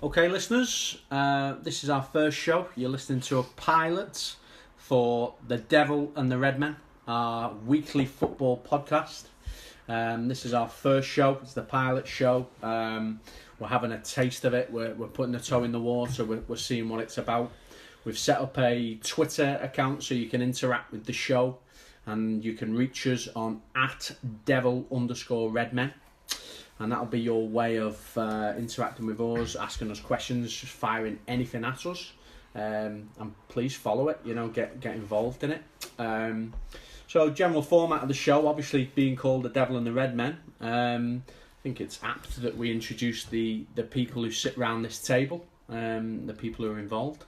Okay, listeners, this is our first show. You're listening to a pilot for The Devil and the Redmen, our weekly football podcast. This is our first show. It's the pilot show. We're having a taste of it. We're putting a toe in the water. We're seeing what it's about. We've set up a Twitter account so you can interact with the show, and you can reach us on @devil_redmen. And that'll be your way of interacting with us, asking us questions, just firing anything at us. And please follow it, get involved in it. So general format of the show, obviously being called The Devil and the Redmen. I think it's apt that we introduce the people who sit around this table, the people who are involved.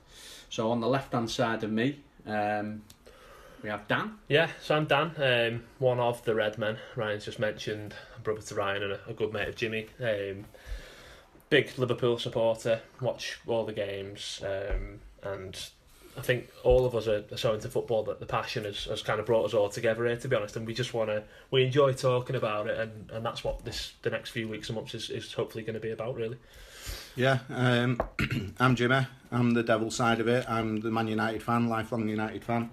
So on the left-hand side of me, we have Dan. Yeah, so I'm Dan, one of the Redmen. Ryan's just mentioned, a brother to Ryan and a good mate of Jimmy. Big Liverpool supporter, watch all the games, and I think all of us are so into football that the passion has kind of brought us all together here, to be honest, and we enjoy talking about it, and that's what the next few weeks and months is hopefully going to be about, really. Yeah, I'm Jimmy. I'm the Devil side of it. I'm the Man United fan, lifelong United fan.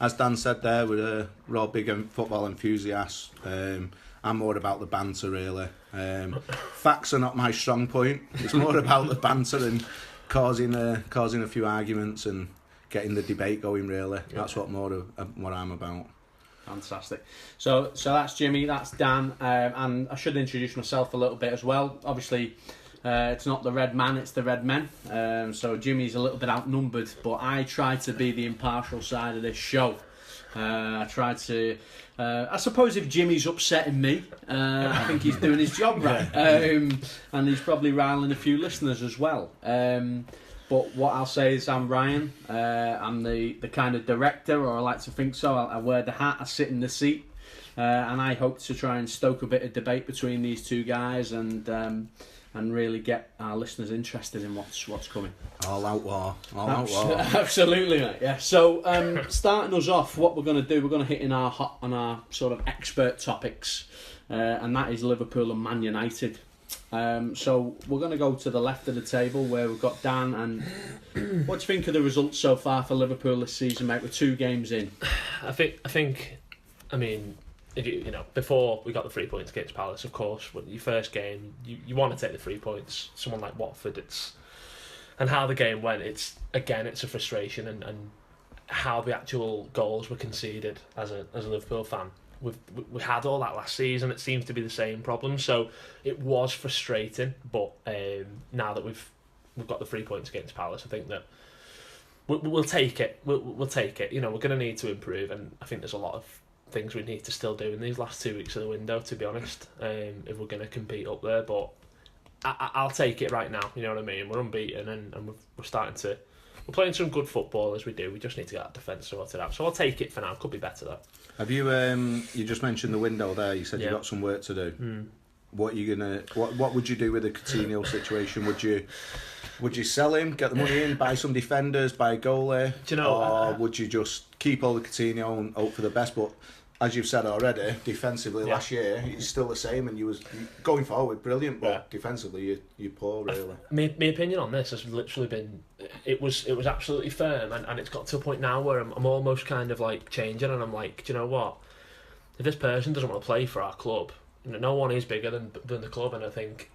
As Dan said there, we're all big football enthusiasts. I'm more about the banter, really. Facts are not my strong point. It's more about the banter and causing a few arguments and getting the debate going, really. That's what I'm about. Fantastic. So that's Jimmy, that's Dan, and I should introduce myself a little bit as well. Obviously, it's not the Red Man, it's the Red Men. So Jimmy's a little bit outnumbered, but I try to be the impartial side of this show. I try to... I suppose if Jimmy's upsetting me, I think he's doing his job right. And he's probably riling a few listeners as well. But what I'll say is I'm Ryan. I'm the kind of director, or I like to think so. I wear the hat, I sit in the seat. And I hope to try and stoke a bit of debate between these two guys and really get our listeners interested in what's coming. All out war. Absolutely, mate. Yeah. So, starting us off, what we're going to do, we're going to hit on our sort of expert topics, and that is Liverpool and Man United. So we're going to go to the left of the table where we've got Dan. And what do you think of the results so far for Liverpool this season, mate? We're 2 games in. I mean, if before we got the 3 points against Palace, of course, when your first game, you want to take the 3 points. Someone like Watford, and how the game went, it's a frustration, and how the actual goals were conceded as a Liverpool fan. We had all that last season. It seems to be the same problem, so it was frustrating. But now that we've got the 3 points against Palace, I think that we'll take it. We'll take it. We're going to need to improve, and I think there's a lot of things we need to still do in these last 2 weeks of the window, to be honest, if we're going to compete up there. But I'll take it right now, you know what I mean? We're unbeaten, and we're playing some good football as we do. We just need to get that defence sorted out. So I'll take it for now. Could be better though. Have you you just mentioned the window there, you said you've got some work to do. What would you do with the Coutinho situation? Would you sell him, get the money in, buy some defenders, buy a goalie? Do you know, or would you just keep all the Coutinho and hope for the best? But as you've said already, defensively last year he's still the same, and you was going forward brilliant, but defensively you're poor, really. My opinion on this has literally been it was absolutely firm, and it's got to a point now where I'm almost kind of like changing, and I'm like, do you know what? If this person doesn't want to play for our club, no one is bigger than the club, and I think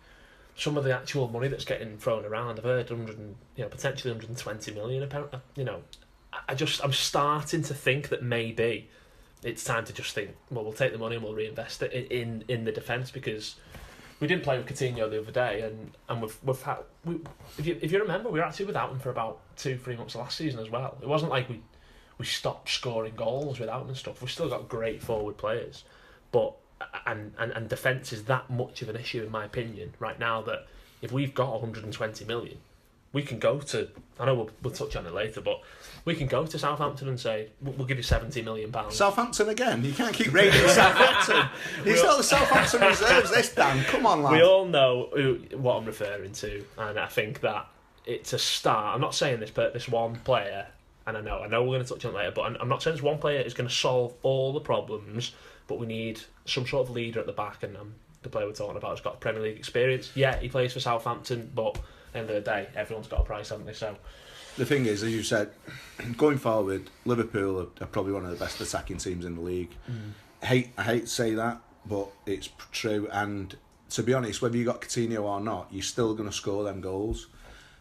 some of the actual money that's getting thrown around, I've heard potentially 120 million. I'm starting to think that maybe it's time to just think, well, we'll take the money and we'll reinvest it in the defence, because we didn't play with Coutinho the other day, and we've had if you remember, we were actually without him for about 2-3 months last season as well. It wasn't like we stopped scoring goals without him and stuff. We've still got great forward players, but and defence is that much of an issue, in my opinion, right now, that if we've got 120 million, we can go to, I know we'll touch on it later, but we can go to Southampton and say, we'll give you £70 million. Southampton again? You can't keep raiding Southampton. He's not the Southampton reserves, this, Dan. Come on, lad. We all know what I'm referring to, and I think that it's a start. I'm not saying this one player, and I know we're going to touch on it later, but I'm not saying this one player is going to solve all the problems, but we need some sort of leader at the back, and the player we're talking about has got Premier League experience. Yeah, he plays for Southampton, but the end of the day, everyone's got a price, haven't they? So the thing is, as you said, going forward, Liverpool are probably one of the best attacking teams in the league. I hate to say that, but it's true. And to be honest, whether you got Coutinho or not, you're still going to score them goals.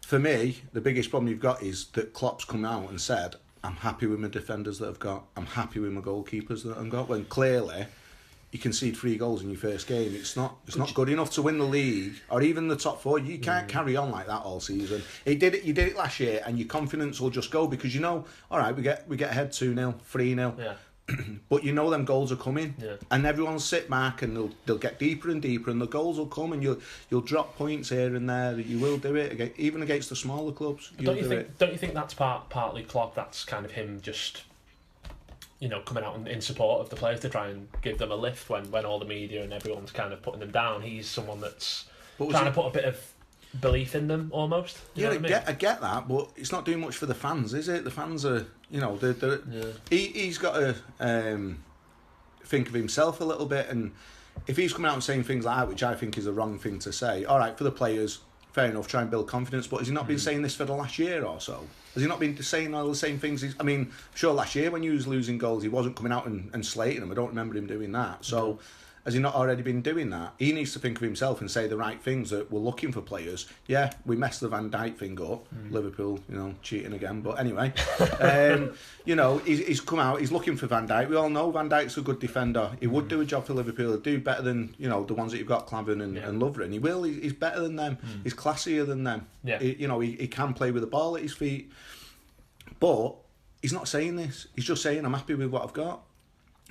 For me, the biggest problem you've got is that Klopp's come out and said, I'm happy with my defenders that I've got. I'm happy with my goalkeepers that I've got. When clearly, you concede 3 goals in your first game. It's not good enough to win the league or even the top 4. You can't carry on like that all season. You did it last year, and your confidence will just go because all right, we get ahead 2-0, 3-0. Yeah. But them goals are coming, and everyone'll sit back and they'll get deeper and deeper, and the goals will come, and you'll drop points here and there. You will do it even against the smaller clubs. Don't you think that's partly Klopp? That's kind of him just coming out in support of the players to try and give them a lift when all the media and everyone's kind of putting them down. He's someone that's trying to put a bit of belief in them almost. You know what I mean? I get that, but it's not doing much for the fans, is it? The fans are, he's got to think of himself a little bit, and if he's coming out and saying things like that, which I think is the wrong thing to say, all right, for the players, fair enough, try and build confidence, but has he not been saying this for the last year or so? Has he not been saying all the same things? I'm sure last year when he was losing goals, he wasn't coming out and slating them. I don't remember him doing that. So has he not already been doing that? He needs to think of himself and say the right things that we're looking for players. Yeah, we messed the Van Dijk thing up. Liverpool, cheating again. But anyway, he's come out. He's looking for Van Dijk. We all know Van Dijk's a good defender. He would do a job for Liverpool. He'd do better than the ones that you've got, Klavan and Lovren. He will. He's better than them. He's classier than them. Yeah. He can play with the ball at his feet. But he's not saying this. He's just saying, I'm happy with what I've got.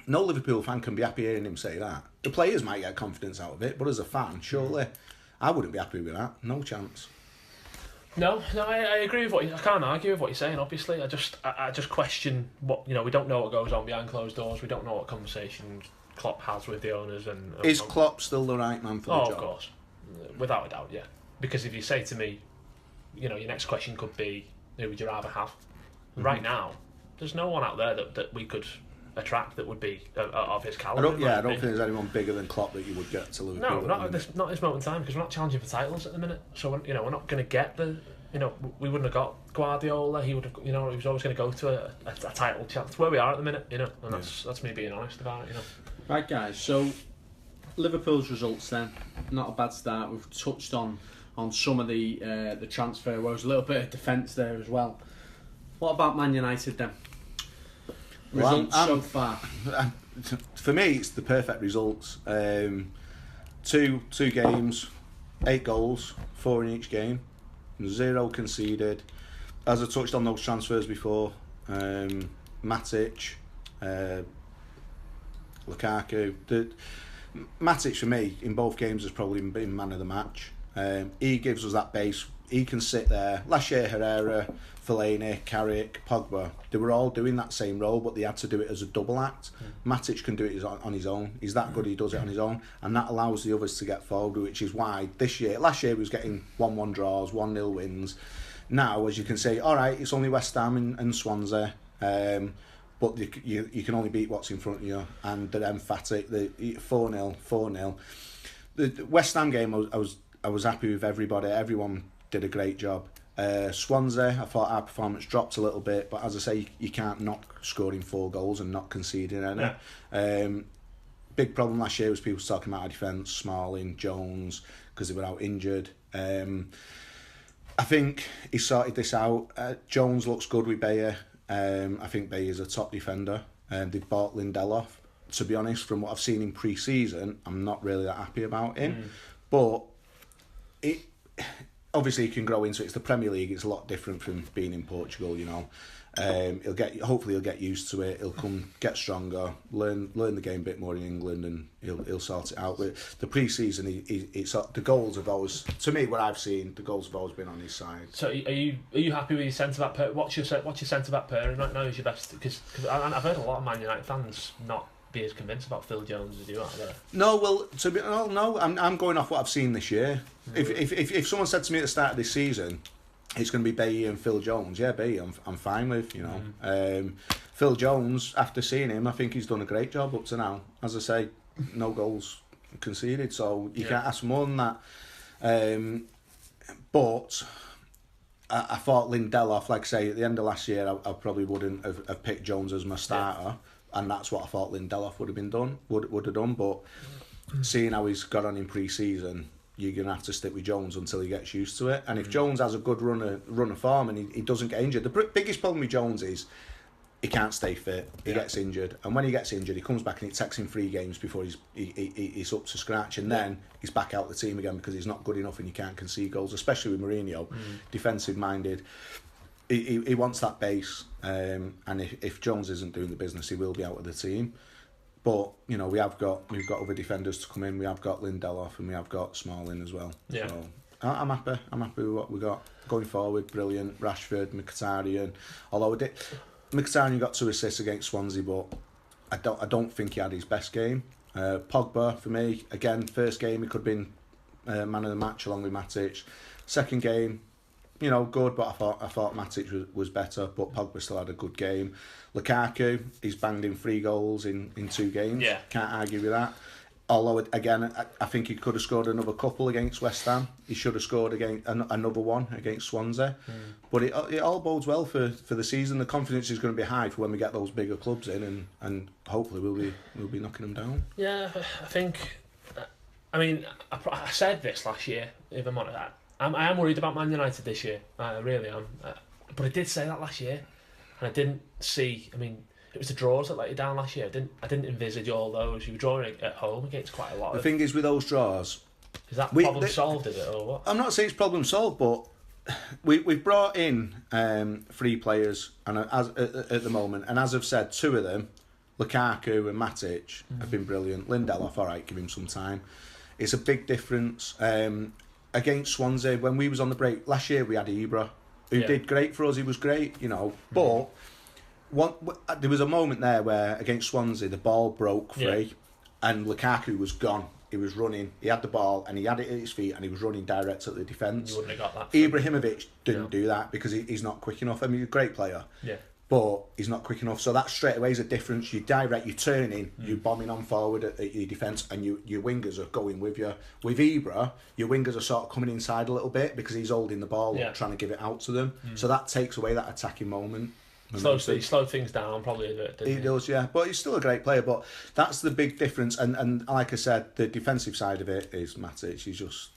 No Liverpool fan can be happy hearing him say that. The players might get confidence out of it, but as a fan, surely, I wouldn't be happy with that. No chance. No, I agree with what I can't argue with what you're saying. Obviously, I just question what we don't know what goes on behind closed doors. We don't know what conversations Klopp has with the owners. And is Klopp still the right man for the job? Of course, without a doubt, yeah. Because if you say to me, your next question could be, who would you rather have? Right now, there's no one out there that we could attract that would be of his calibre. I don't think there's anyone bigger than Klopp that you would get to Liverpool. No, not at this moment in time, because we're not challenging for titles at the minute. So we're not going to get the. We wouldn't have got Guardiola. He would have. He was always going to go to a title chance. Where we are at the minute, and that's me being honest about it. Right, guys. So Liverpool's results then, not a bad start. We've touched on some of the transfer woes, a little bit of defence there as well. What about Man United then? Results so far? For me, it's the perfect results. 2 games, 8 goals, 4 in each game, 0 conceded. As I touched on those transfers before, Matic, Lukaku. Matic for me in both games has probably been man of the match. He gives us that base. He can sit there. Last year, Herrera, Fellaini, Carrick, Pogba, they were all doing that same role, but they had to do it as a double act. Matic can do it on his own. He's that good, he does it on his own, and that allows the others to get forward, which is why last year he was getting 1-1 draws, 1-0 wins. Now, as you can say, all right, it's only West Ham and Swansea, but you can only beat what's in front of you, and they're emphatic. 4-0. The West Ham game, I was happy with everybody. Everyone did a great job. Swansea, I thought our performance dropped a little bit, but as I say, you can't knock scoring 4 goals and not conceding any. Yeah. Big problem last year was people talking about our defence, Smalling, Jones, because they were out injured. I think he sorted this out. Jones looks good with Bayer. I think Bayer's a top defender. They've bought Lindelof. To be honest, from what I've seen in pre-season, I'm not really that happy about him. But obviously he can grow into it. It's the Premier League. It's a lot different from being in Portugal, hopefully he'll get used to it. He'll get stronger, learn the game a bit more in England, and he'll sort it out. But the pre-season, the goals have always, to me, what I've seen, the goals have always been on his side. So are you happy with your centre back pair? What's your centre back pairing right now? Is your best? Because I've heard a lot of Man United fans not be as convinced about Phil Jones as you are there. No, well, I'm going off what I've seen this year. If someone said to me at the start of this season, it's going to be Bailly and Phil Jones, yeah, Bailly, I'm fine with, Phil Jones, after seeing him, I think he's done a great job up to now. As I say, no goals conceded, so you can't ask more than that. But I thought Lindelof, like I say, at the end of last year, I probably wouldn't have picked Jones as my starter, and that's what I thought Lindelof would have done. But seeing how he's got on in pre-season, you're going to have to stick with Jones until he gets used to it. And if Jones has a good run of form and he doesn't get injured, the biggest problem with Jones is he can't stay fit. He gets injured, and when he gets injured, he comes back and it takes him 3 games before he's up to scratch, and then he's back out the team again because he's not good enough and you can't concede goals. Especially with Mourinho, defensive minded. He wants that base, and if Jones isn't doing the business, he will be out of the team. But you know, we've got other defenders to come in. We have got Lindelof and we have got Smalling as well. Yeah. So I'm happy. I'm happy with what we got going forward. Brilliant. Rashford, Mkhitaryan. Although Mkhitaryan got 2 assists against Swansea, but I don't think he had his best game. Pogba for me, again, first game he could have been man of the match along with Matic. Second game, you know, good, but I thought Matic was better, but Pogba still had a good game. Lukaku, he's banged in 3 goals in 2 games. Yeah. Can't argue with that. Although, again, I think he could have scored another couple against West Ham. He should have scored another one against Swansea. But it all bodes well for the season. The confidence is going to be high for when we get those bigger clubs in, and hopefully we'll be knocking them down. Yeah, I think. I mean, I said this last year. If I'm honest, I am worried about Man United this year. I really am. But I did say that last year, and I didn't see. I mean, it was the draws that let you down last year. I didn't envisage all those. You were drawing at home against quite a lot. The thing is with those draws, is that problem solved? Is it or what? I'm not saying it's problem solved, but we've brought in 3 players, and at the moment, and as I've said, 2 of them, Lukaku and Matic, have been brilliant. Lindelof, all right, give him some time. It's a big difference. Against Swansea, when we was on the break last year, we had Ibra, who did great for us. He was great, you know, but. There was a moment there where against Swansea the ball broke free and Lukaku was gone. He was running, he had the ball and he had it at his feet and he was running direct at the defence. You wouldn't have got that. Ibrahimovic didn't do that because he's not quick enough. I mean, he's a great player, but he's not quick enough. So that straight away is a difference. You direct, you're turning, you're bombing on forward at your defence, and your wingers are going with you. With Ibra, your wingers are sort of coming inside a little bit because he's holding the ball and trying to give it out to them. So that takes away that attacking moment. He slowed things down probably a bit, didn't he? He does, yeah. But he's still a great player. But that's the big difference. And like I said, the defensive side of it is Matic. He's just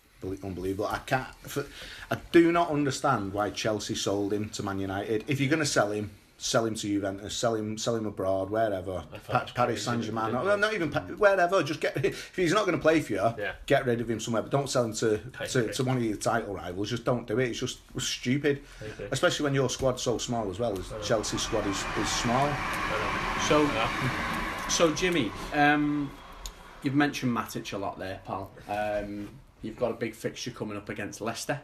unbelievable. I do not understand why Chelsea sold him to Man United. If you're going to sell him to Juventus, sell him abroad, wherever. Paris Saint-Germain, not even wherever. Just if he's not going to play for you, get rid of him somewhere. But don't sell him to one of your title rivals. Just don't do it. It's just stupid, especially when your squad's so small as well. As Chelsea's squad is small. So Jimmy, you've mentioned Matic a lot there, pal. You've got a big fixture coming up against Leicester.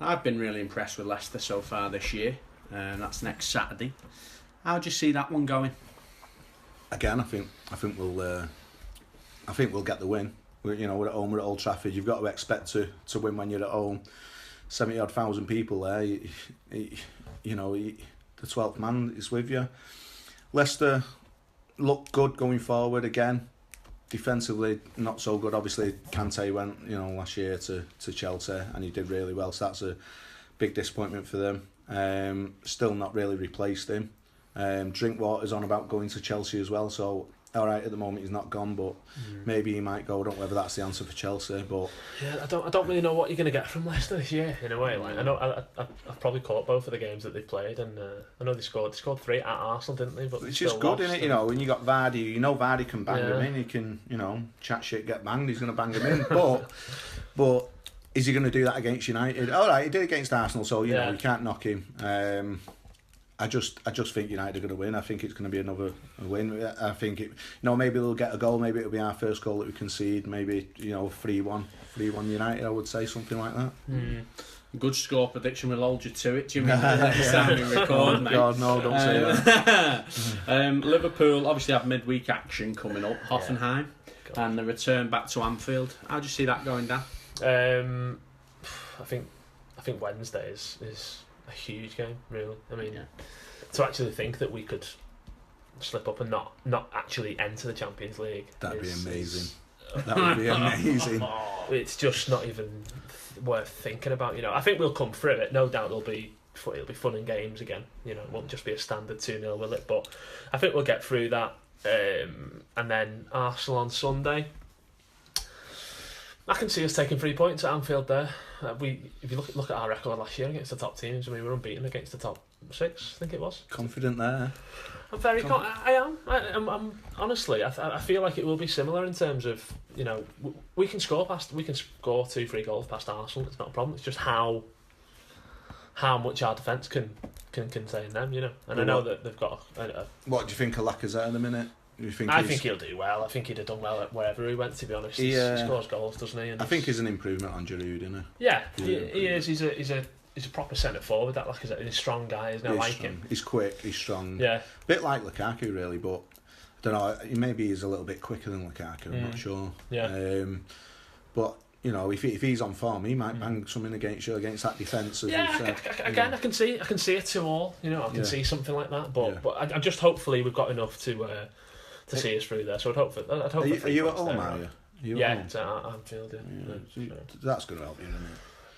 I've been really impressed with Leicester so far this year. That's next Saturday. How do you see that one going? Again, I think we'll get the win. We're at home. We're at Old Trafford. You've got to expect to win when you're at home. 70-odd thousand people there. The 12th man is with you. Leicester look good going forward again. Defensively, not so good. Obviously, Kante went last year to Chelsea and he did really well. So that's a big disappointment for them. Still not really replaced him. Drinkwater's on about going to Chelsea as well, so alright, at the moment he's not gone, but maybe he might go. I don't know whether that's the answer for Chelsea, but I don't really know what you're going to get from Leicester this year in a way. Like I know I've probably caught both of the games that they've played, and I know they scored 3 at Arsenal, didn't they? But it's just good, isn't it? When you got Vardy, Vardy can bang him in. He can chat shit, get banged. He's going to bang him in, but. Is he going to do that against United? All right, he did against Arsenal, so you can't knock him. I just think United are going to win. I think it's going to be another win. I think maybe they'll get a goal. Maybe it'll be our first goal that we concede. Maybe 3-1 United. I would say something like that. Good score prediction. We'll hold you to it. Do you mean next time we record, mate? God, no, don't say that. Liverpool obviously have midweek action coming up. Hoffenheim and the return back to Anfield. How do you see that going down? I think Wednesday is a huge game, really. I mean, to actually think that we could slip up and not actually enter the Champions League, that'd be amazing. That would be amazing. It's just not even worth thinking about. I think we'll come through it. No doubt it'll be fun and games again. It won't just be a standard 2-0, will it? But I think we'll get through that. And then Arsenal on Sunday. I can see us taking 3 points at Anfield there. If you look at our record last year against the top teams, we were unbeaten against the top 6, I think it was. Confident there. I'm very I am. I'm honestly. I feel like it will be similar in terms of we can score 2-3 goals past Arsenal. It's not a problem. It's just how much our defence can contain them. And I know that they've got. What do you think of Lacazette at the minute? I think he'll do well. I think he'd have done well at wherever he went. To be honest, he scores goals, doesn't he? And I think he's an improvement on Giroud, isn't he? Yeah, he is. He's a proper centre forward. That Lacazette. He's a strong guy. Isn't he? I like him. He's quick. He's strong. Yeah, a bit like Lukaku, really, but I don't know. Maybe he's a little bit quicker than Lukaku. I'm not sure. Yeah. But if he's on form, he might bang something against that defence. I can see it to all. I can see something like that. But I just hopefully we've got enough to see us through there. So I'd hope. Are you at home? Are you? Yeah, it's at Anfield. Yeah. That's going to help you, isn't it?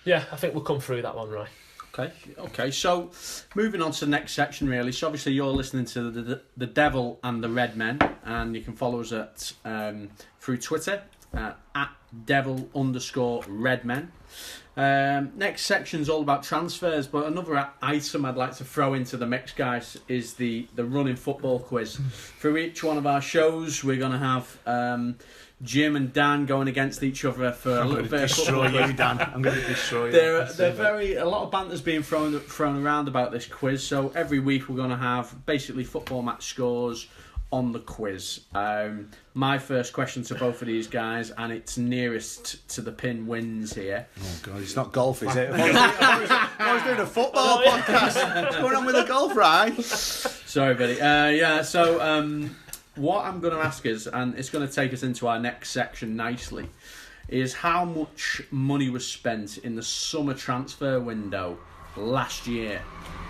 Yeah, I think we'll come through that one, right? Okay. So moving on to the next section, really. So obviously you're listening to the Devil and the Redmen, and you can follow us at through Twitter at Devil_Redmen. Next section's all about transfers, but another item I'd like to throw into the mix, guys, is the running football quiz. For each one of our shows, we're going to have Jim and Dan going against each other for a little bit of destroy you, Dan. I'm going to destroy you. They're a lot of banter's being thrown around about this quiz. So every week we're going to have basically football match scores on the quiz. My first question to both of these guys, and it's nearest to the pin, wins here. Oh God, it's not golf, is it? I was doing a football podcast. What's going on with the golf, right? Sorry, buddy. So what I'm going to ask is, and it's going to take us into our next section nicely, is how much money was spent in the summer transfer window last year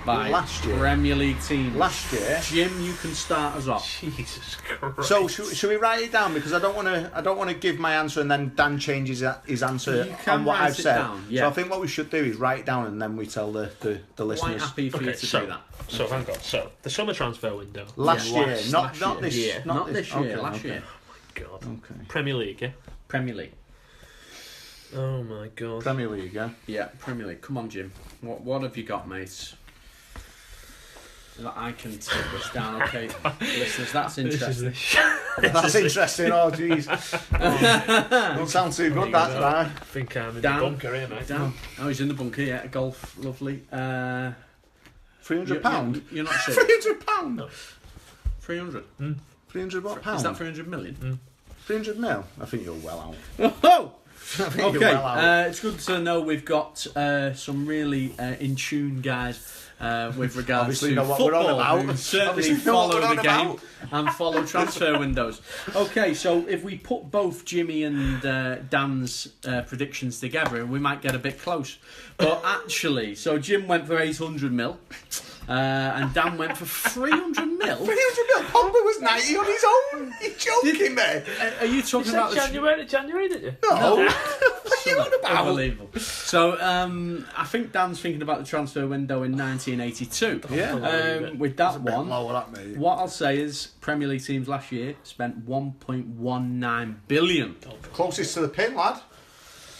by Premier League teams. Last year, Jim, you can start us off. Jesus Christ. So should we write it down, because I don't want to give my answer and then Dan changes his answer on what I've said. Down, yeah. So I think what we should do is write it down and then we tell the listeners. Quite happy for you to do that. So hang on. So the summer transfer window last year, not this year. Not this year. Okay, last year. Oh my God. Okay. Premier League, yeah. Premier League. Oh my God. Premier League, yeah. Yeah, Premier League. Come on, Jim. What have you got, mate? That I can take this down. Okay, listeners, that's interesting. That's interesting. Oh, jeez. Don't sound too good, that, right? I think I'm in the bunker here, mate. Dan. Oh, he's in the bunker, yeah. Golf, lovely. £300? You're not sure? £300? 300? 300 what pound? Is that 300 million? 300 mil? I think you're well out. Oh! Okay, it's good to know we've got some really in tune guys with regards to football who certainly follow the game and follow transfer windows. Okay, so if we put both Jimmy and Dan's predictions together, we might get a bit close. But actually, so Jim went for 800 mil. And Dan went for 300 mil. 300 mil? Pogba was 90 on his own. You're joking, mate. Are you talking about January, didn't you? No. What are you on about? Unbelievable. So I think Dan's thinking about the transfer window in 1982. Yeah. With that one, lower that, mate. what I'll say is Premier League teams last year spent 1.19 billion. Closest to the pin, lad.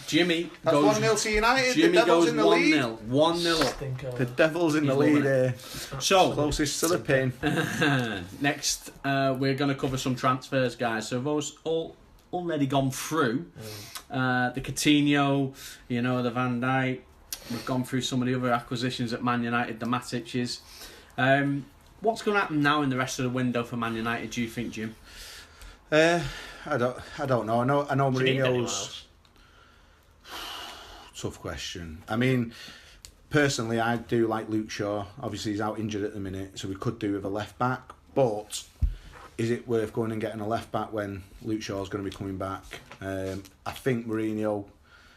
Jimmy That's goes 1-0 to United. Jimmy the Devils goes in the lead. 1-0 up. The Devils in the lead here. So closest to the pin. Next, we're going to cover some transfers, guys. So those all already gone through. The Coutinho, the Van Dijk. We've gone through some of the other acquisitions at Man United, the Matic's. What's going to happen now in the rest of the window for Man United? Do you think, Jim? I don't know. I know Mourinho's. Tough question. I mean, personally, I do like Luke Shaw. Obviously, he's out injured at the minute, so we could do with a left back. But is it worth going and getting a left back when Luke Shaw's going to be coming back? I think Mourinho.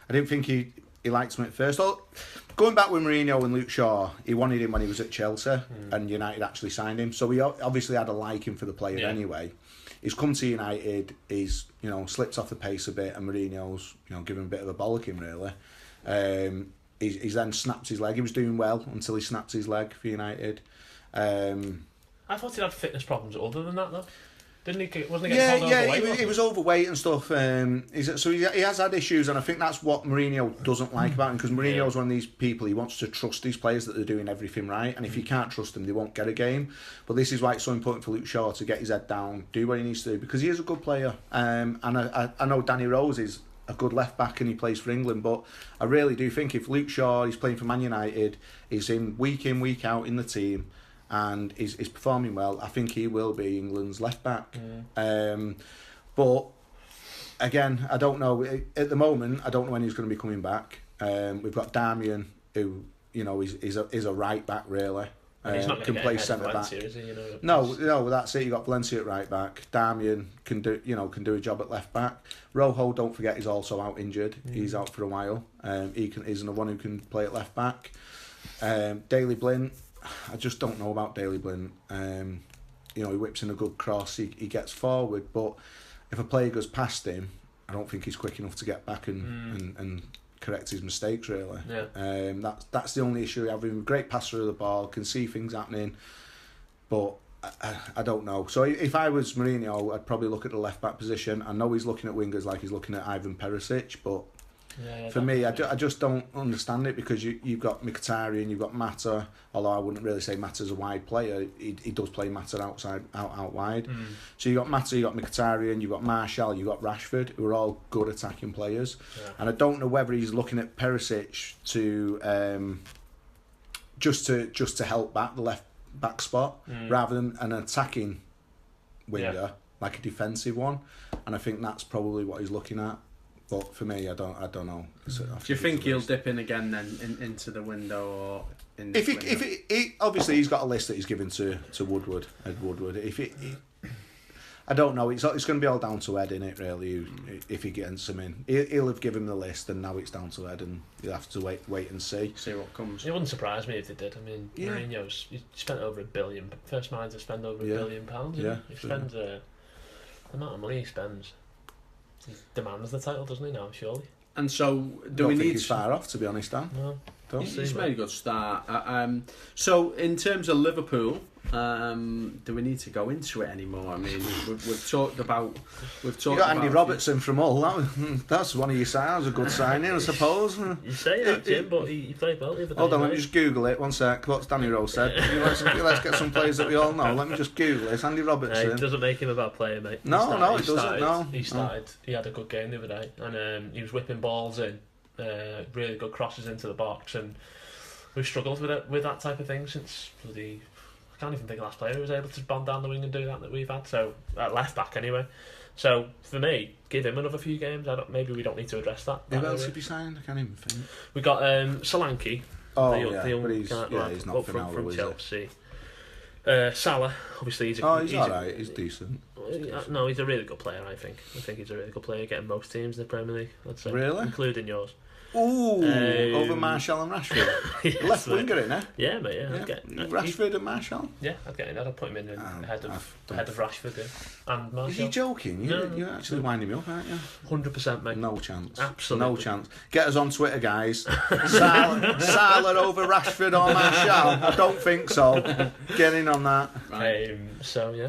I didn't think he liked him at first. Going back with Mourinho and Luke Shaw, he wanted him when he was at Chelsea, and United actually signed him. So we obviously had a liking for the player anyway. he's come to United, he's slipped off the pace a bit, and Mourinho's given him a bit of a bollocking really. He's then snapped his leg. He was doing well until he snapped his leg for United. I thought he had fitness problems other than that though. Didn't he? Wasn't he getting called overweight? He was overweight and stuff. So he has had issues, and I think that's what Mourinho doesn't like about him, because Mourinho's one of these people, he wants to trust these players that they're doing everything right, and if you can't trust them, they won't get a game. But this is why it's so important for Luke Shaw to get his head down, do what he needs to do, because he is a good player. And I know Danny Rose is a good left back and he plays for England, but I really do think if Luke Shaw is playing for Man United, he's in, week out in the team, and is performing well, I think he will be England's left back. But again, I don't know at the moment. I don't know when he's going to be coming back. We've got Darmian, who is a right back really. He's not can play centre back. Is he? No, that's it. You got Valencia at right back. Darmian can do a job at left back. Rojo, don't forget, is also out injured. He's out for a while. He's another one who can play at left back. Daley Blind, I just don't know about Daley Blind. He whips in a good cross. He gets forward, but if a player goes past him, I don't think he's quick enough to get back and correct his mistakes really. That's the only issue we have with him. Great passer of the ball, can see things happening, but I don't know. So if I was Mourinho, I'd probably look at the left back position. I know he's looking at wingers like he's looking at Ivan Perisic, but for me, I just don't understand it, because you've got Mkhitaryan, you've got Mata, although I wouldn't really say Mata's a wide player. He does play Mata out wide. So you've got Mata, you've got Mkhitaryan, you've got Martial, you've got Rashford, who are all good attacking players. And I don't know whether he's looking at Perisic to just to help back the left back spot rather than an attacking winger, like a defensive one. And I think that's probably what he's looking at. But for me, I don't know. Do you think he'll dip in again then into the window, or in if he obviously he's got a list that he's given to Woodward, Ed Woodward. I don't know. It's going to be all down to Ed, innit, really. If he gets him in, he'll have given him the list, and now it's down to Ed, and you'll have to wait and see what comes. It wouldn't surprise me if they did. I mean, Mourinho's he spent over £1 billion. First manager to spend over £1 billion. He spends the amount of money he spends. He demands the title, doesn't he now, surely? And so, do we need... he's far off, to be honest, Dan. No. He's made a good start. So, in terms of Liverpool, do we need to go into it anymore? I mean, we've talked about... You got Andy Robertson from Hull. That's one of your signs. A good signing, I suppose. You say that, Jim, but he played well the other day. Hold on, let me just Google it. One sec. What's Danny Rose said? Let's get some players that we all know. Let me just Google it. Andy Robertson. It doesn't make him a bad player, mate. It doesn't. No. He started. He had a good game the other day, and he was whipping balls in, really good crosses into the box, and we've struggled with that type of thing since bloody... I can't even think of the last player who was able to bond down the wing and do that we've had. So at left back anyway. So for me, give him another few games. Maybe we don't need to address that. Who else should be signed? I can't even think. We got Solanke. The young guy, he's not from Chelsea. Salah, obviously he's alright. He's decent. No, he's a really good player. I think he's a really good player. Getting most teams in the Premier League, let's say, really, including yours. Ooh, over Martial and Rashford. Yes, left winger, innit? Yeah, mate. Yeah, Rashford and Martial. Yeah, I'd get him. I'd put him in ahead of Rashford and Martial. Are you joking? You're actually winding me up, aren't you? 100%, mate. No chance. Absolutely no chance. Get us on Twitter, guys. Salah over Rashford or Martial? I don't think so. Get in on that. Right. So yeah.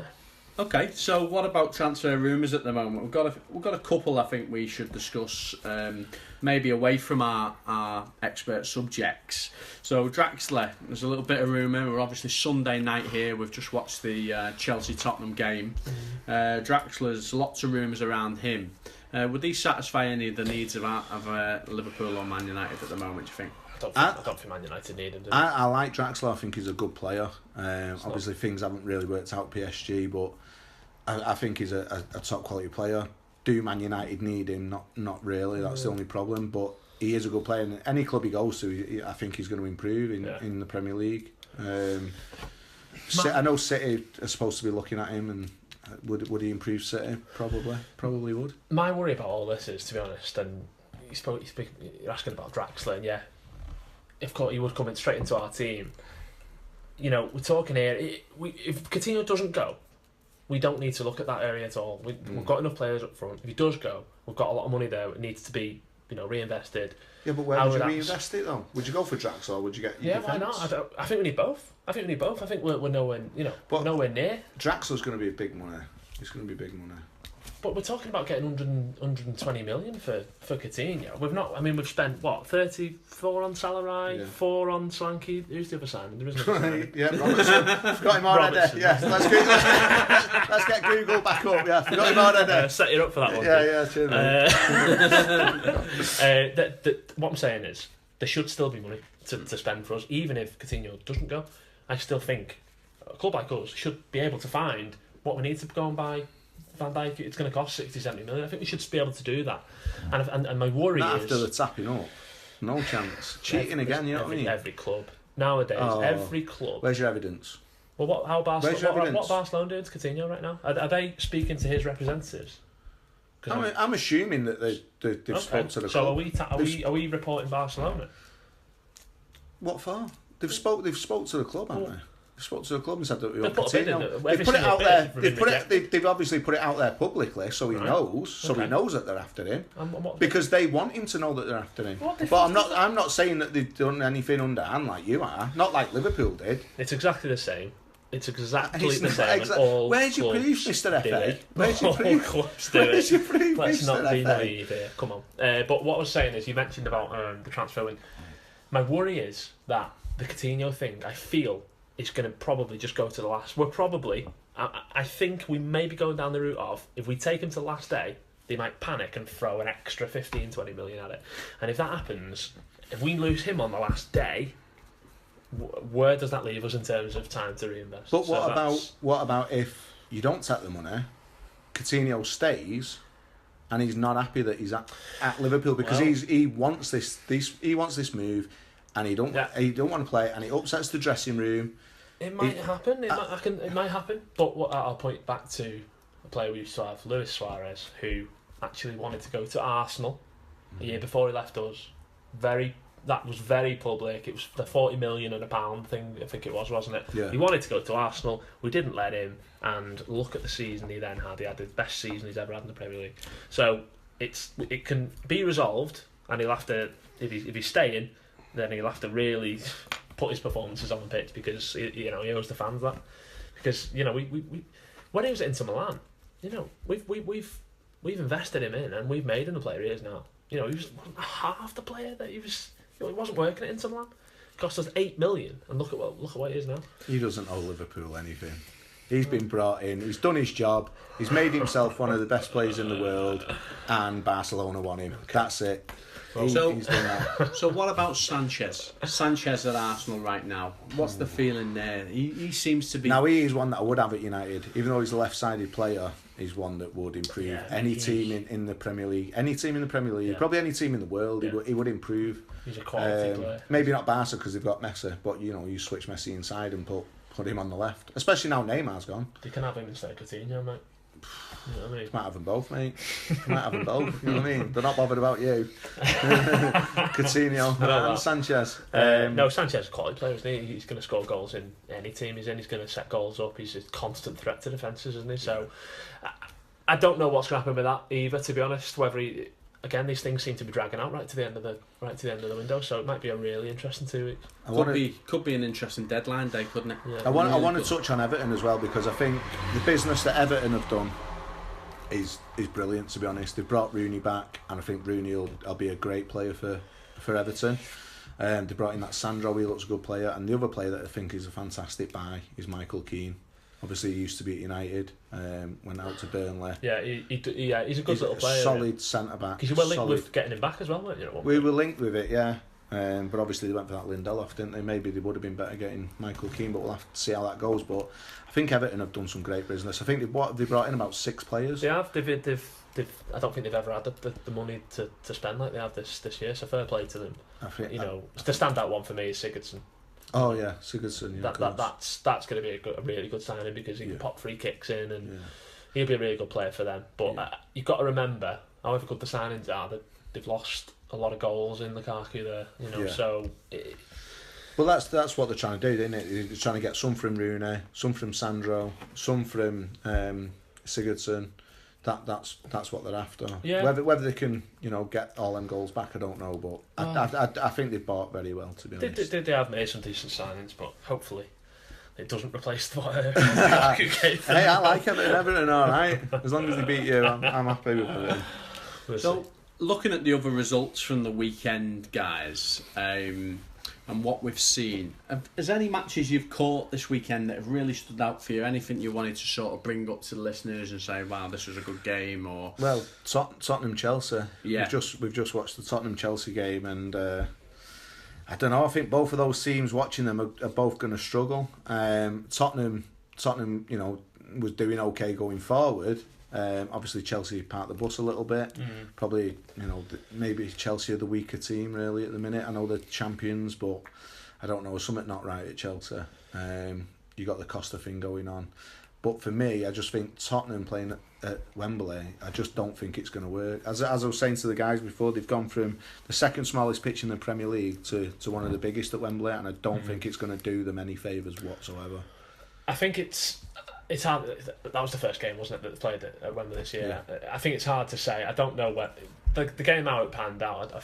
Okay, so what about transfer rumours at the moment? We've got a couple I think we should discuss, maybe away from our expert subjects. So Draxler, there's a little bit of rumour. We're obviously Sunday night here. We've just watched the Chelsea-Tottenham game. Draxler's lots of rumours around him. Would he satisfy any of the needs of Liverpool or Man United at the moment, do you think? I don't think Man United need him. I like Draxler. I think he's a good player. Obviously, things haven't really worked out at PSG, but I think he's a top quality player. Do Man United need him? Not really. That's the only problem. But he is a good player. And any club he goes to, I think he's going to improve in the Premier League. I know City are supposed to be looking at him, and would he improve City? Probably would. My worry about all this is, to be honest, and you're asking about Draxler, and yeah, if he would come in straight into our team, we're talking here. If Coutinho doesn't go, we don't need to look at that area at all. We've got enough players up front. If he does go, we've got a lot of money there. It needs to be, reinvested. Yeah, but where would you reinvest it though? Would you go for Drax or would you get? Yeah, why not? I think we need both. I think we're nowhere, nowhere near. Draxler's going to be big money. It's going to be big money. But we're talking about getting 120 million for Coutinho. We've spent, 34 on Salarai, 4 on Solanke. Who's the other signing? There isn't a yeah, Robertson. Forgot him already. Yeah, let's get Google back up. Yeah, forgot him already. Set you up for that one. Yeah, true. What I'm saying is, there should still be money to spend for us, even if Coutinho doesn't go. I still think a club like us should be able to find what we need to go and buy Van Dijk. It's going to cost 60-70 million. I think we should be able to do that. And my worry is... after the tapping up. No chance. Cheating again, you know what I mean? Every club. Nowadays, every club. Where's your evidence? Well, what Barcelona doing to Coutinho right now? Are they speaking to his representatives? I'm assuming that they've spoken to the club. So are we reporting Barcelona? What for? They've spoke to the club, haven't they? They spoke to the club and said that we want Coutinho. They've put it out there. They've obviously put it out there publicly, so he knows. So he knows that they're after him because they want him to know that they're after him. But I'm not saying that they've done anything underhand like you are. Not like Liverpool did. It's exactly the same. It's exactly the same. Where's your proof, Mr. FA? Where's your proof? Where's your proof, Let's Mr. not be FA? naive here. Come on. But what I was saying is, you mentioned about the transfer window. My worry is that the Coutinho thing, I feel, is going to probably just go to the last. I think we may be going down the route of, if we take him to the last day, they might panic and throw an extra 15-20 million at it. And if that happens, if we lose him on the last day, where does that leave us in terms of time to reinvest? But what about if you don't take the money, Coutinho stays, and he's not happy that he's at Liverpool because he wants this move, and he don't want to play, and it upsets the dressing room. It might happen. It might happen. But I'll point back to a player we used to have, Luis Suarez, who actually wanted to go to Arsenal a year before he left us. That was very public. It was the 40 million and a pound thing, I think it was, wasn't it? Yeah. He wanted to go to Arsenal. We didn't let him, and look at the season he then had. He had the best season he's ever had in the Premier League. So it can be resolved, and he'll have to, if he's staying, then he'll have to really put his performances on the pitch, because he owes the fans that. Because we when he was at Inter Milan, we've invested him in, and we've made him the player he is now. He was half the player that he was. He wasn't working at Inter Milan. It cost us 8 million, and look at what he is now. He doesn't owe Liverpool anything. He's been brought in. He's done his job. He's made himself one of the best players in the world, and Barcelona want him. That's it. He's done that. So what about Sanchez? Sanchez at Arsenal right now. What's the feeling there? He seems to be... Now, he is one that I would have at United. Even though he's a left-sided player, he's one that would improve any team in the Premier League. Any team in the Premier League. Probably any team in the world, he would improve. He's a quality player. Maybe not Barca because they've got Messi, but you switch Messi inside and put him on the left. Especially now Neymar's gone. You can have him instead of Coutinho, mate. You know what I mean? Might have them both, mate. Might have them both. You know what I mean? They're not bothered about you. Coutinho and Sanchez. No, Sanchez is a quality player, isn't he? He's going to score goals in any team he's in. He's going to set goals up. He's a constant threat to defences, isn't he? So I don't know what's going to happen with that either, to be honest. Whether again, these things seem to be dragging out right to the end of the window. So it might be a really interesting 2 weeks. Could be an interesting deadline day, couldn't it? Yeah. I want to touch on Everton as well, because I think the business that Everton have done is brilliant, to be honest. They've brought Rooney back, and I think Rooney will be a great player for Everton. They brought in that Sandro, he looks a good player, and the other player that I think is a fantastic buy is Michael Keane. Obviously, he used to be at United, went out to Burnley. Yeah, he's a good little player. Solid centre back. Because you were linked with getting him back as well, weren't you? We were linked with it, yeah. But obviously they went for that Lindelof, didn't they? Maybe they would have been better getting Michael Keane, but we'll have to see how that goes. But I think Everton have done some great business. I think they brought in about 6 players. They have. They've I don't think they've ever had the money to spend like they have this year. So fair play to them. I think, the standout one for me is Sigurdsson. Oh yeah, Sigurdsson. Yeah, that's going to be a really good signing, because he can pop free kicks in, and he'll be a really good player for them. But you've got to remember, however good the signings are, that they've lost a lot of goals in Lukaku there. So Well, that's what they're trying to do, isn't it? They're trying to get some from Rooney, some from Sandro, some from Sigurdsson. That's what they're after. Yeah. Whether they can, get all them goals back, I don't know. But I think they've bought very well, to be honest. They have made some decent signings, but hopefully it doesn't replace what Lukaku gave them. Hey, I like Everton, all right. As long as they beat you, I'm happy with it. So, looking at the other results from the weekend, guys, and what we've seen, has any matches you've caught this weekend that have really stood out for you? Anything you wanted to sort of bring up to the listeners and say, wow, this was a good game? Or Well, Tottenham-Chelsea. Yeah. We've just watched the Tottenham-Chelsea game, and I don't know, I think both of those teams, watching them, are both going to struggle. Tottenham, was doing okay going forward. Obviously Chelsea part the bus a little bit. Probably, maybe Chelsea are the weaker team really at the minute. I know they're champions, but I don't know, something not right at Chelsea. You got the Costa thing going on. But for me, I just think Tottenham playing at Wembley, I just don't think it's going to work. As I was saying to the guys before, they've gone from the second smallest pitch in the Premier League to one of the biggest at Wembley, and I don't think it's going to do them any favours whatsoever. I think it's hard. That was the first game, wasn't it, that they played at Wembley this year? Yeah. I think it's hard to say. I don't know where the game how it panned out. I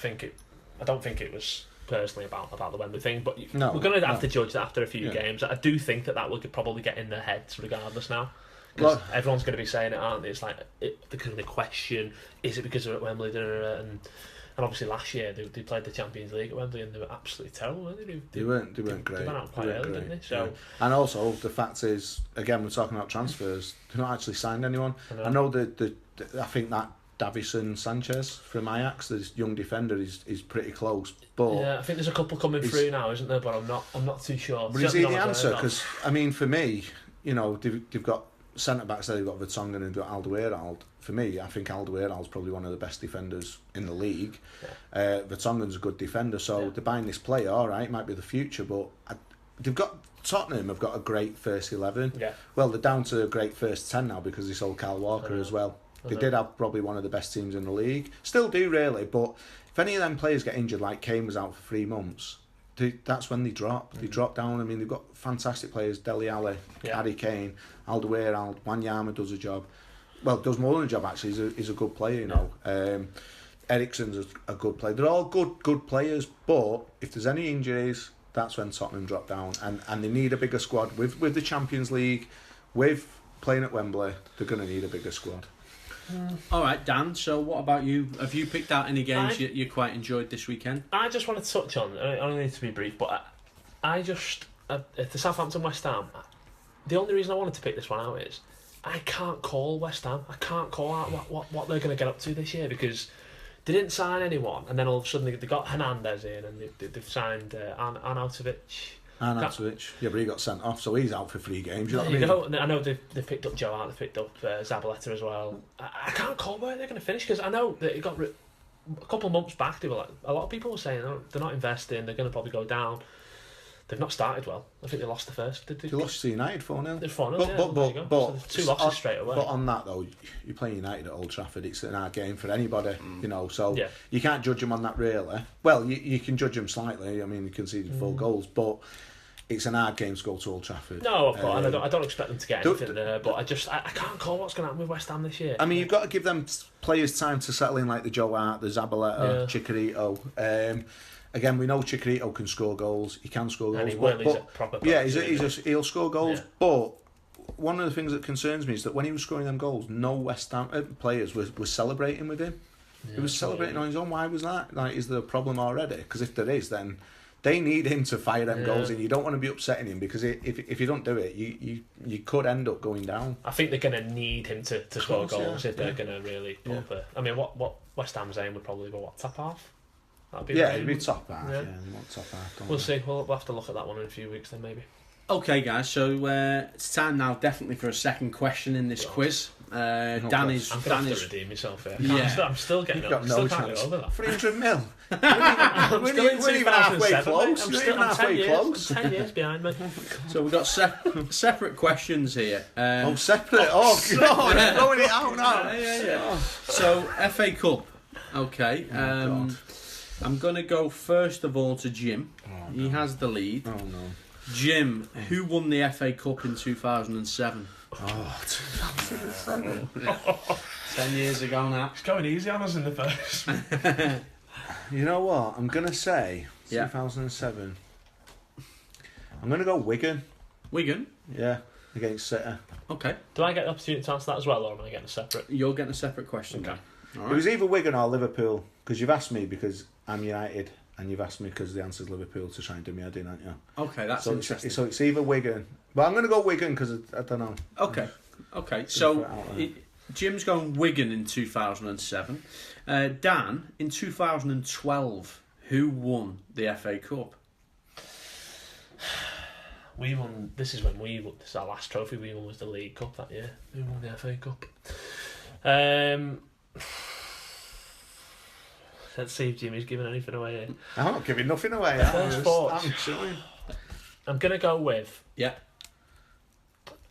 don't think it was personally about the Wembley thing, but we're going to have to judge that after a few games. I do think that will probably get in their heads regardless now, because everyone's going to be saying it, aren't they? It's like they're going to question: is it because they're at Wembley? And obviously last year they played the Champions League at Wembley and they were absolutely terrible, weren't they? They weren't great. They went out quite early, didn't they? So, and also the fact is, again, we're talking about transfers. They've not actually signed anyone. I know I think that Davison Sanchez from Ajax, this young defender, is pretty close. But yeah, I think there's a couple coming through now, isn't there? But I'm not too sure. But is he the answer? Because I mean, for me, they've got centre backs there. They've got Vertonghen and they've got Alderweireld. For me, I think Alderweireld's probably one of the best defenders in the league. Yeah. Vertonghen's a good defender, so they're buying this player. All right, might be the future, but Tottenham have got a great first 11. Yeah. Well, they're down to a great first 10 now because they sold Kyle Walker as well. They did have probably one of the best teams in the league. Still do, really, but if any of them players get injured, like Kane was out for 3 months, that's when they drop. They drop down. I mean, they've got fantastic players: Dele Alli, Harry Kane, Alderweireld, Wanyama does a job. Well, does more than a job actually. He's a good player, Eriksen's a good player. They're all good players, but if there's any injuries, that's when Tottenham drop down, and they need a bigger squad with the Champions League, with playing at Wembley. They're going to need a bigger squad. All right, Dan, so what about you? Have you picked out any games you quite enjoyed this weekend? I just want to touch on, I only need to be brief, but at the Southampton West Ham, the only reason I wanted to pick this one out is I can't call West Ham. I can't call out what they're going to get up to this year, because they didn't sign anyone, and then all of a sudden they got Hernandez in, and they've signed Arnautovic. Yeah, but he got sent off, so he's out for 3 games. You know what I mean? I know they've picked up Joe Hart, they've picked up Zabaleta as well. I can't call where they're going to finish, because I know that it got a couple of months back. They were like, a lot of people were saying they're not investing, they're going to probably go down. They've not started well. I think they lost the first. They lost to United 4-0. They're 4-0. But so 2 losses straight away. But on that though, you're playing United at Old Trafford. It's an hard game for anybody, So you can't judge them on that really. Well, you can judge them slightly. I mean, they conceded 4 goals, but it's an hard game to go to Old Trafford. No, of course, and I don't expect them to get anything there. But I can't call what's going to happen with West Ham this year. I mean, you've got to give them players time to settle in, like the Joe Hart, the Zabaleta, Chicharito. Again, we know Chicharito can score goals. He can score goals. And he'll score goals. Yeah. But one of the things that concerns me is that when he was scoring them goals, no West Ham players were celebrating with him. He was celebrating on his own. Why was that? Like, is there a problem already? Because if there is, then they need him to fire them goals in. You don't want to be upsetting him, because if you don't do it, you could end up going down. I think they're going to need him to score goals if they're going to really put up a... I mean, what West Ham's aim would probably be, top half? It'd be top half. Top half. We'll see. We'll have to look at that one in a few weeks then, maybe. Okay, guys. So it's time now, definitely, for a second question in this quiz. Dan is. I'm going to have to redeem myself here. Yeah. I'm still getting. Got no chance. Over that. 300 mil. We're even halfway close. I'm 10 years behind me. So we've got separate questions here. Separate. Oh God, throwing it out now. Yeah. So FA Cup. Okay. I'm going to go first of all to Jim. He has the lead. Oh no. Jim, who won the FA Cup in 2007? Oh, 2007. 10 years ago now. It's going easy on us in the first. You know what? I'm gonna say Yeah. 2007. I'm gonna go Wigan. Wigan? Yeah, against City. Okay. Do I get the opportunity to answer that as well, or am I getting a separate? You're getting a separate question, Okay. Dan. All It right. was either Wigan or Liverpool, because you've asked me because I'm United, and you've asked me because the answer's Liverpool to try and do me head in, haven't you? Okay, that's So interesting. it's either Wigan, but I'm going to go Wigan because I don't know. Okay. So Jim's going Wigan in 2007. Dan, in 2012, who won the FA Cup? We won. This is when we won. This is our last trophy we won, was the League Cup that year. We won the FA Cup. Let's see if Jimmy's giving anything away here. I'm not giving nothing away. First thoughts. I'm chilling. I'm gonna go with. Yeah.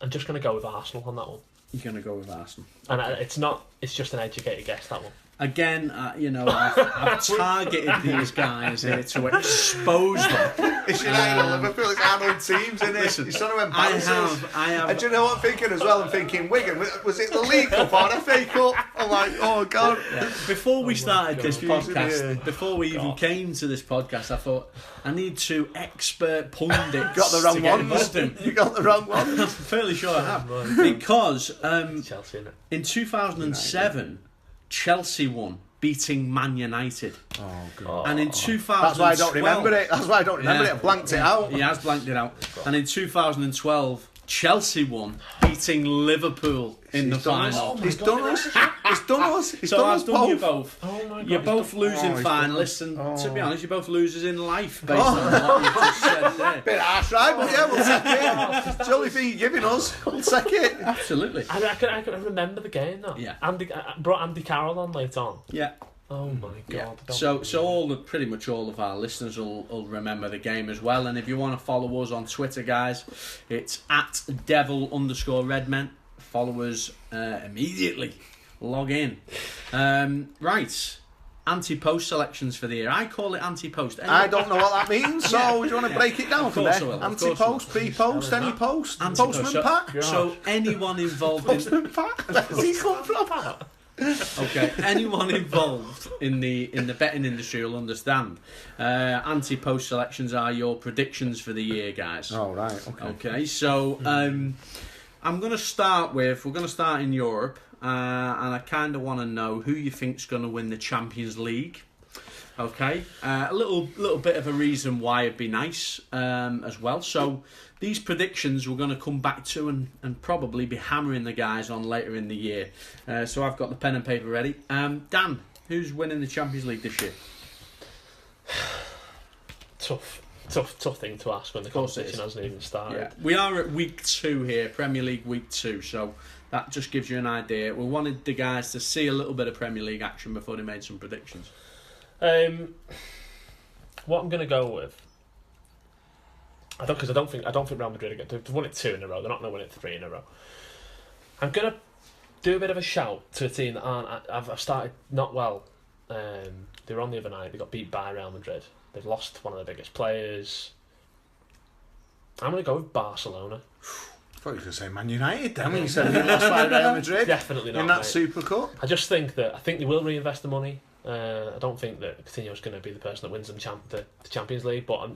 I'm just gonna go with Arsenal on that one. You're going to go with Arsenal. And it's not. It's just an educated guess, that one. Again, I've targeted these guys here to expose them. It's United and Liverpool. It's Arnold teams, isn't it? Listen, It's sort of embarrassing. I have. And do you know what I'm thinking as well? I'm thinking Wigan. Was it the League Cup or FA Cup? I'm like, oh god. Yeah. Before we started God. this podcast, Yeah. before we even came to this podcast, I thought I need two expert pundits. Got the wrong to get one. involved in. You got the wrong one. I'm fairly sure I have, because Chelsea, innit? in 2007, Chelsea won, beating Man United, Oh god. and in 2012, That's why I don't remember it. That's why I don't remember it. I blanked it out. He has blanked it out. And in 2012, Chelsea won, beating Liverpool in the final. He's done us. He's done us. He's So done I've us done you both. both. Oh my god. You're both losing he's done finalists, and to be Oh. honest, you're both losers in life based on what you just said there. Bit harsh, right? But yeah, we'll take it. It's the only thing you're giving us. We'll take it. Absolutely. I can remember the game though. Yeah. I brought Andy Carroll on later on. Yeah. Oh my god. Yeah. I don't So pretty much all of our listeners will remember the game as well. And if you want to follow us on Twitter, guys, it's @devil_redmen. Follow us immediately. Log in. Right. Anti-post selections for the year. I call it anti-post. I don't know what that means, so do you want to break it down Of for course me? I will, of course I Anti-post, pre-post, any post? Anti-post. Postman pack? So anyone involved in Postman pack? Where's he come from? Okay, anyone involved in the betting industry will understand. Anti-post selections are your predictions for the year, guys. Oh, right, okay. Okay, so we're going to start in Europe, and I kind of want to know who you think's going to win the Champions League. Okay, a little bit of a reason why it'd be nice as well. So these predictions we're going to come back to and probably be hammering the guys on later in the year. So I've got the pen and paper ready. Dan, who's winning the Champions League this year? Tough thing to ask when the course it competition is. hasn't even started. Yeah, we are at week 2 here, Premier League week 2, so that just gives you an idea. We wanted the guys to see a little bit of Premier League action before they made some predictions. What I'm going to go with, I don't think Real Madrid are going to. They've won it 2 in a row. They're not going to win it 3 in a row. I'm going to do a bit of a shout to a team that I've started not well. They were on the other night. They got beat by Real Madrid. They've lost one of their biggest players. I'm going to go with Barcelona. I thought you were going to say Man United then when you said we lost by Real Madrid Definitely not. in that mate. Super Cup. I just think they will reinvest the money. I don't think that Coutinho's going to be the person that wins them the Champions League, but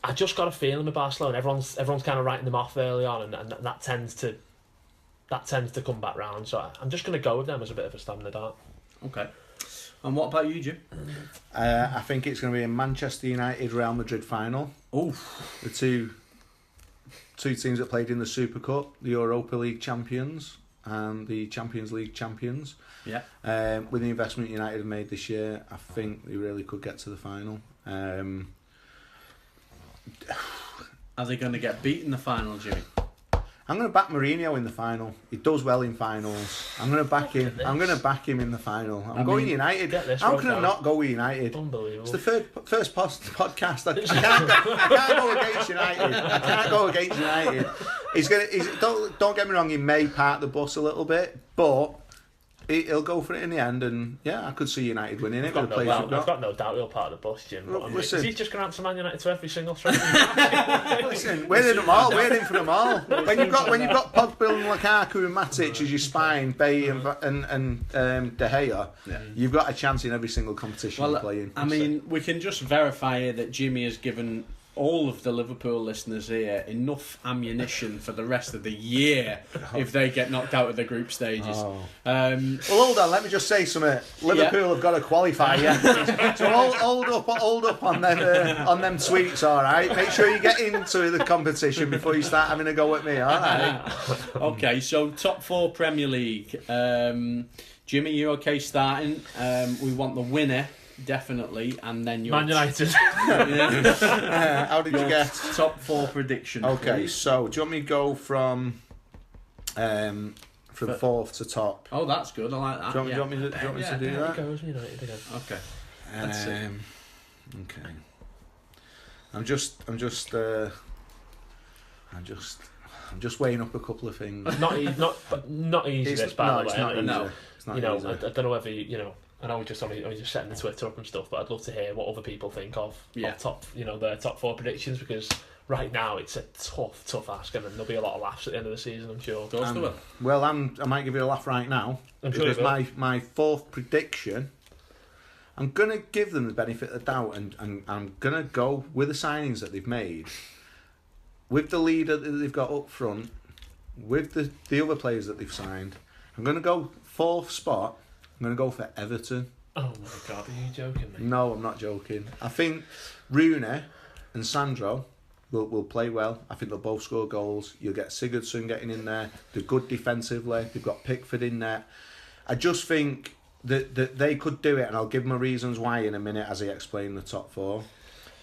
I just got a feeling with Barcelona. Everyone's kind of writing them off early on, and that tends to come back round. So I'm just going to go with them as a bit of a stab in the dark. Okay. And what about you, Jim? I think it's going to be a Manchester United Real Madrid final. Oh, The two teams that played in the Super Cup, the Europa League champions and the Champions League champions. yeah. With the investment United have made this year, I think they really could get to the final. Are they going to get beat in the final, Jimmy? I'm going to back Mourinho in the final. He does well in finals. I'm going to back him. I'm going to back him in the final. I'm going United. get this How wrote can I down. not go with United? Unbelievable. It's the first podcast. I can't go against United. I can't go against United. Don't get me wrong. He may part the bus a little bit, but he'll go for it in the end, and I could see United winning it. I've got no doubt he'll part of the bus, Jim. But Listen, is he just going to answer Man United to every single striker? Listen, we're in them all. We're in for them all. When you've got Pogba and Lukaku and Matic as your spine, Bay and De Gea, you've got a chance in every single competition you're playing. I mean, we can just verify here that Jimmy has given all of the Liverpool listeners here enough ammunition for the rest of the year if they get knocked out of the group stages. Well, hold on, let me just say something. Liverpool have got to qualify, so hold up on them tweets, all right? Make sure you get into the competition before you start having a go at me, all right? Okay, so top 4 Premier League. Jimmy, you okay starting? We want the winner. Definitely, and then your Man United. How did you get top 4 prediction? Okay, please? so do you want me to go from 4th to top? Oh, that's good. I like that. Do you want me to do that? Goes United again. Okay. Let's see. Okay. I'm just weighing up a couple of things. Not easy. This, by the way. It's not easy. No. It's not I easy. don't know whether I know we're just setting the Twitter up and stuff, but I'd love to hear what other people think of their top 4 predictions, because right now it's a tough ask, and there'll be a lot of laughs at the end of the season, I'm sure. Well, I might give you a laugh right now, because my 4th prediction, I'm gonna give them the benefit of the doubt, and I'm gonna go with the signings that they've made, with the leader that they've got up front, with the other players that they've signed. I'm gonna go 4th spot. I'm going to go for Everton. Oh my God, are you joking, mate? No, I'm not joking. I think Rooney and Sandro will play well. I think they'll both score goals. You'll get Sigurdsson getting in there. They're good defensively. They've got Pickford in there. I just think that they could do it, and I'll give my reasons why in a minute as I explain the top 4.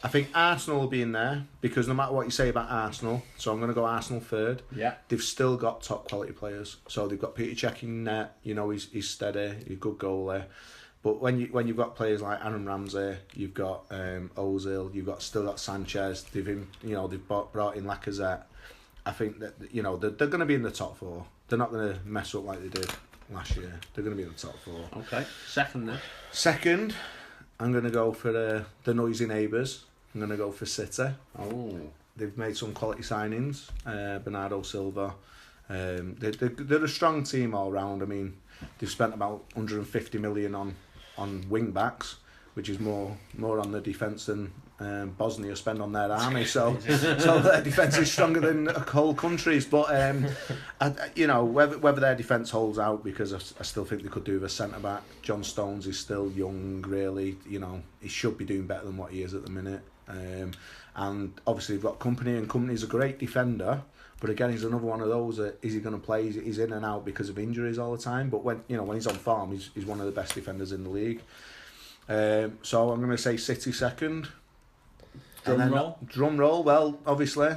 I think Arsenal will be in there, because no matter what you say about Arsenal, so I'm going to go Arsenal 3rd. Yeah. They've still got top quality players. So they've got Peter Cech in net. He's steady. He's a good goalie. But when you've got players like Aaron Ramsey, you've got Ozil, still got Sanchez. They've brought in Lacazette. I think that they're going to be in the top 4. They're not going to mess up like they did last year. They're going to be in the top 4. Okay. Second then. Second, I'm going to go for the noisy neighbours. I'm going to go for City. Oh. They've made some quality signings. Bernardo Silva. They're a strong team all round. I mean, they've spent about 150 million on wing backs, which is more on the defence than Bosnia spend on their army. So their defence is stronger than a whole country's. But whether their defence holds out, because I still think they could do with a centre back. John Stones is still young, really. He should be doing better than what he is at the minute. And obviously they've got Company, and Company's a great defender. But again, he's another one of those that is he going to play? He's in and out because of injuries all the time. But when he's on form, he's one of the best defenders in the league. So I'm going to say City second. Drum roll. Well, obviously,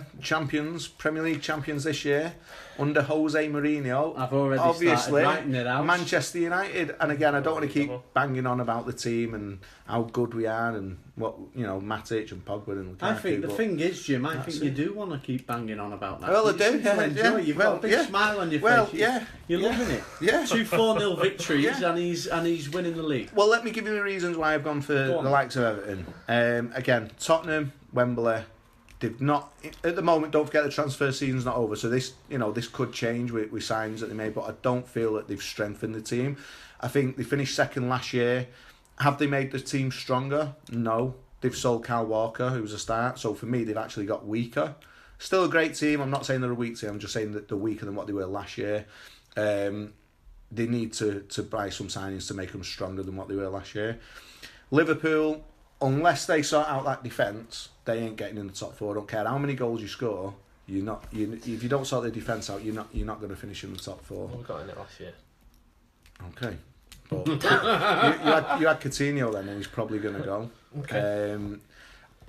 Premier League champions this year under Jose Mourinho. I've already started writing it out. Manchester United, and again, I don't want to keep banging on about the team and how good we are and what Matic and Pogba and Lukaku. I think the thing is, Jim, I think you do want to keep banging on about that. Well, I do. Yeah. You've got a big smile on your face. Well, yeah, you're loving it. Yeah, 2 4-0 victories, and he's winning the league. Well, let me give you the reasons why I've gone for the likes of Everton. Again, Tottenham, Wembley. They've not at the moment. Don't forget the transfer season's not over, so this could change with signings that they made. But I don't feel that they've strengthened the team. I think they finished second last year. Have they made the team stronger? No. They've sold Kyle Walker, who was a start. So for me, they've actually got weaker. Still a great team. I'm not saying they're a weak team. I'm just saying that they're weaker than what they were last year. They need to buy some signings to make them stronger than what they were last year. Liverpool, unless they sort out that defence, they ain't getting in the top 4. I don't care how many goals you score. If you don't sort the defence out, you're not going to finish in the top 4. Well, we got in it last year. Okay, but you had Coutinho then, and he's probably going to go. Okay.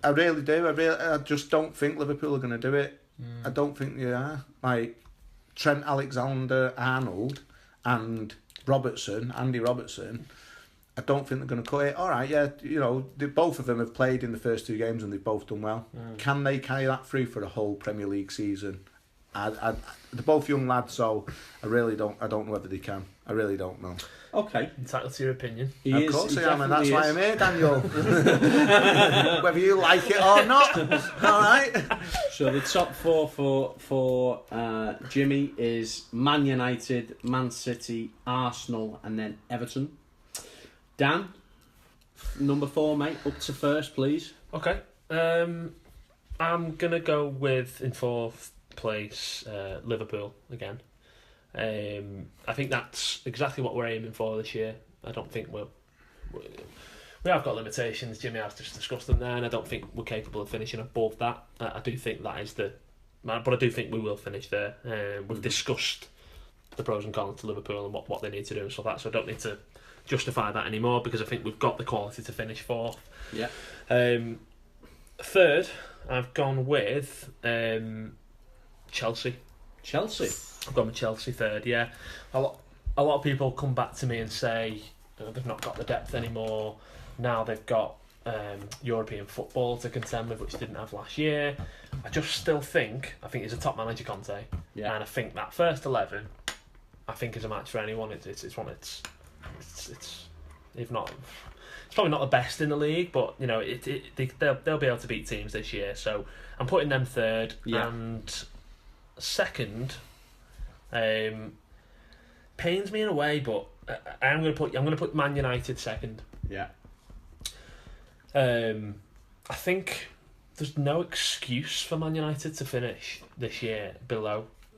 I really do. I just don't think Liverpool are going to do it. I don't think they are. Like Trent Alexander-Arnold and Andy Robertson. I don't think they're going to cut it. All right, yeah, both of them have played in the first 2 games and they've both done well. Can they carry that through for a whole Premier League season? they're both young lads, so I don't know whether they can. I really don't know. Okay. Entitled to your opinion. Of course I am, and that's why I'm here, Daniel. Whether you like it or not. All right. So the top four for Jimmy is Man United, Man City, Arsenal, and then Everton. Dan, number 4, mate, up to first, please. Okay. I'm gonna go with in 4th place Liverpool again. I think that's exactly what we're aiming for this year. I don't think we have got limitations. Jimmy has just discussed them there, and I don't think we're capable of finishing above that. I do think that is but I do think we will finish there. We've discussed the pros and cons to Liverpool and what they need to do and stuff like that, so I don't need to justify that anymore because I think we've got the quality to finish 4th. Yeah. 3rd, I've gone with Chelsea. Chelsea. I've gone with Chelsea 3rd. Yeah, a lot of people come back to me and say they've not got the depth anymore. Now they've got European football to contend with, which they didn't have last year. I think he's a top manager, Conte. Yeah. And I think that first 11, I think is a match for anyone. It's if not, it's probably not the best in the league, but you know they'll be able to beat teams this year. So I'm putting them 3rd. Yeah. And 2nd, pains me in a way, but I'm going to put Man United 2nd. Yeah. I think there's no excuse for Man United to finish this year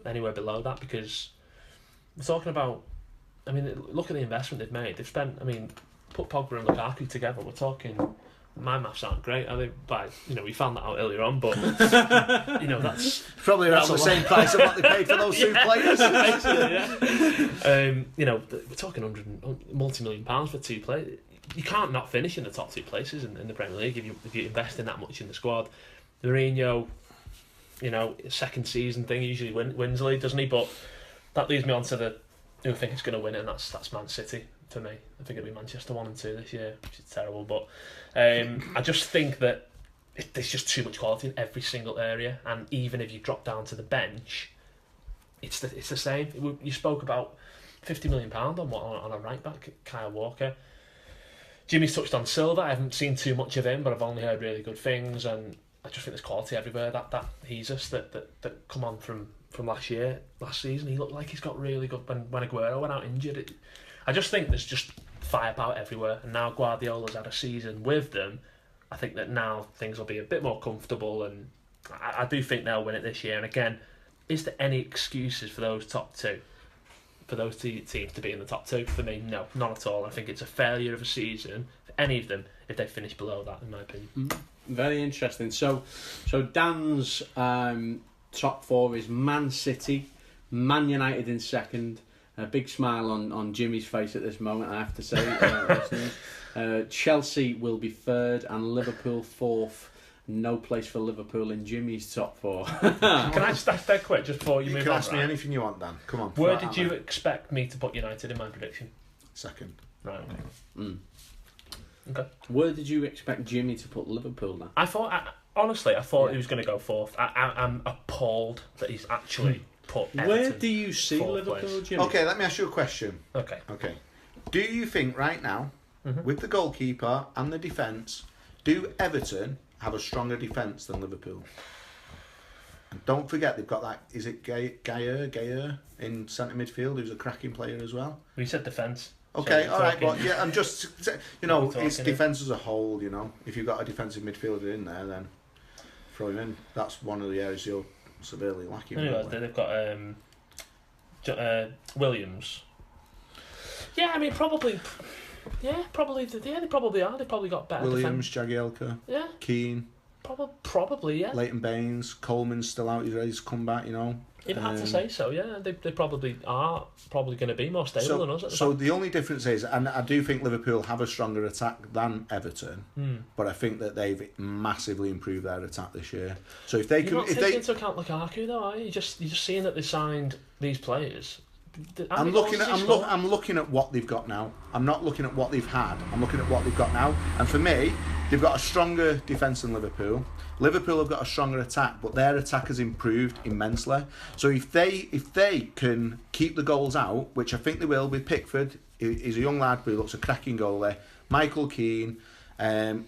anywhere below that, because we're talking about. I mean, look at the investment they've made. They've spent. I mean, put Pogba and Lukaku together. We're talking. My maths aren't great. I think, we found that out earlier on, but that's probably around the same price of what they paid for those 2 players. We're talking multi-million £100 for 2 players. You can't not finish in the top 2 places in the Premier League if you invest in that much in the squad. Mourinho, second season thing, he usually wins the league, doesn't he? But that leads me on to who I think is going to win it, and that's Man City. For me, I think it'll be Manchester 1 and 2 this year, which is terrible. But I just think that there's just too much quality in every single area, and even if you drop down to the bench, it's the same. You spoke about £50 million on a right back, Kyle Walker. Jimmy's touched on Silva. I haven't seen too much of him, but I've only heard really good things, and I just think there's quality everywhere. That Jesus that come on from last season, he looked like he's got really good when Aguero went out injured. I just think there's just firepower everywhere, and now Guardiola's had a season with them. I think that now things will be a bit more comfortable, and I do think they'll win it this year. And again, is there any excuses for those top 2? For those 2 teams to be in the top 2? For me, no, none at all. I think it's a failure of a season for any of them if they finish below that, in my opinion. Very interesting. So Dan's top 4 is Man City, Man United in 2nd. A big smile on Jimmy's face at this moment, I have to say. Chelsea will be 3rd and Liverpool 4th. No place for Liverpool in Jimmy's top 4. Can I just ask that quick, just before you move on? You can ask me anything you want, Dan. Come on. Where did you expect me to put United in my prediction? 2nd. Right, okay. Okay. Where did you expect Jimmy to put Liverpool then? I thought he was going to go 4th. I'm appalled that he's actually put Everton. Where do you see Liverpool, place. Jimmy? Okay, let me ask you a question. Okay. Do you think right now, with the goalkeeper and the defence, do Everton have a stronger defence than Liverpool? And don't forget, they've got that. Is it Gayer in centre midfield, who's a cracking player as well? We said defence. Okay, all right, but yeah, I'm just, it's defence as a whole. If you've got a defensive midfielder in there, then throw him in. That's one of the areas you're severely lacking. Anyway, they've got Williams. Yeah, I mean probably. Yeah, probably. Yeah, they probably are. They've probably got better. Williams, Jagielka, yeah, Keane, probably, yeah. Leighton Baines, Coleman's still out. He's ready to come back. You'd have to say so. Yeah, they probably are going to be more stable than us. So the only difference is, and I do think Liverpool have a stronger attack than Everton, but I think that they've massively improved their attack this year. So if they You're can, not taking into account Lukaku though, are you? You're just seeing that they signed these players. I'm looking at what they've got now. I'm not looking at what they've had. I'm looking at what they've got now. And for me, they've got a stronger defence than Liverpool. Liverpool have got a stronger attack, but their attack has improved immensely. So if they can keep the goals out, which I think they will with Pickford, he's a young lad, but he looks a cracking goalie. Michael Keane,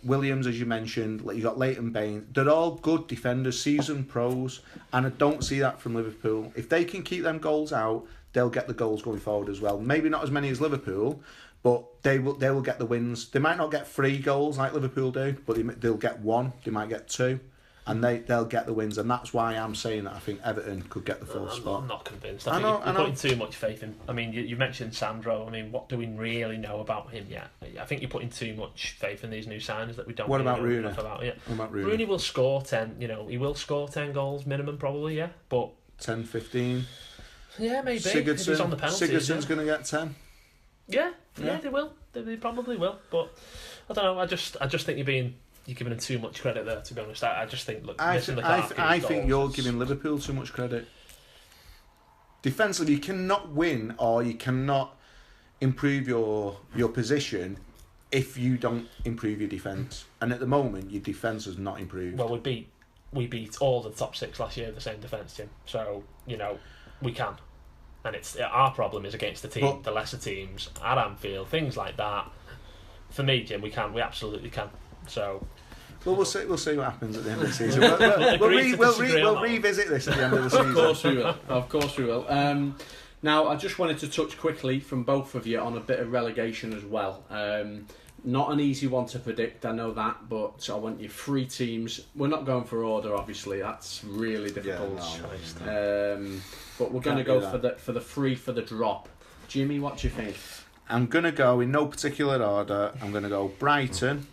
Williams, as you mentioned, you got Leighton Baines. They're all good defenders, seasoned pros, and I don't see that from Liverpool. If they can keep them goals out, they'll get the goals going forward as well. Maybe not as many as Liverpool, but they will get the wins. They might not get 3 goals like Liverpool do, but they'll get 1. They might get 2, and they'll get the wins. And that's why I'm saying that I think Everton could get the 4th spot. I'm not convinced. I think you're putting too much faith in. I mean, you mentioned Sandro. I mean, what do we really know about him yet? I think you're putting too much faith in these new signings that we don't. What really about know Rooney? enough about yet. What about Rooney? Rooney will score 10. He will score 10 goals minimum, probably. Yeah, but 10, 15. Yeah, maybe. Sigurdsson, if he's on the penalties, Sigurdsson's going to get 10. Yeah, they will. They probably will. But I don't know. I just think you're giving them too much credit there. To be honest, I just think I think you're giving Liverpool too much credit. Defensively, you cannot win or you cannot improve your position if you don't improve your defence. And at the moment, your defence has not improved. Well, we beat all the top 6 last year with the same defence team. So we can. And our problem is against the lesser teams at Anfield, things like that. For me, Jim, we absolutely can. So, well, we'll see what happens at the end of the season. We'll revisit this at the end of the season. Of course we will. Now, I just wanted to touch quickly from both of you on a bit of relegation as well. Not an easy one to predict, I know that, but I want you 3 teams. We're not going for order, obviously. That's really difficult. But we're going to go for the 3 for the drop. Jimmy, what do you think? I'm going to go in no particular order. I'm going to go Brighton.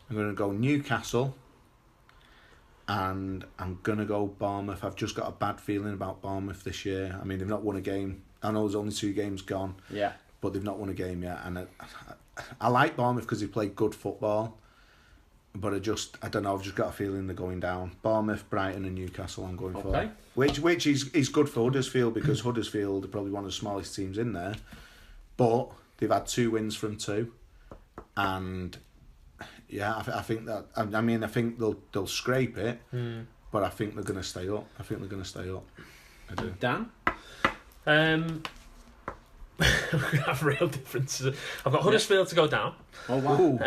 I'm going to go Newcastle. And I'm going to go Bournemouth. I've just got a bad feeling about Bournemouth this year. I mean, they've not won a game. I know there's only 2 games gone. Yeah. But they've not won a game yet. And I like Bournemouth because they play good football. But I don't know, I've just got a feeling they're going down. Bournemouth, Brighton and Newcastle I'm going for. Which is good for Huddersfield because Huddersfield are probably one of the smallest teams in there. But they've had 2 wins from 2. And yeah, I think that. I think they'll scrape it, but I think they're going to stay up. I do. Dan? We have real differences. I've got Huddersfield to go down. Oh wow!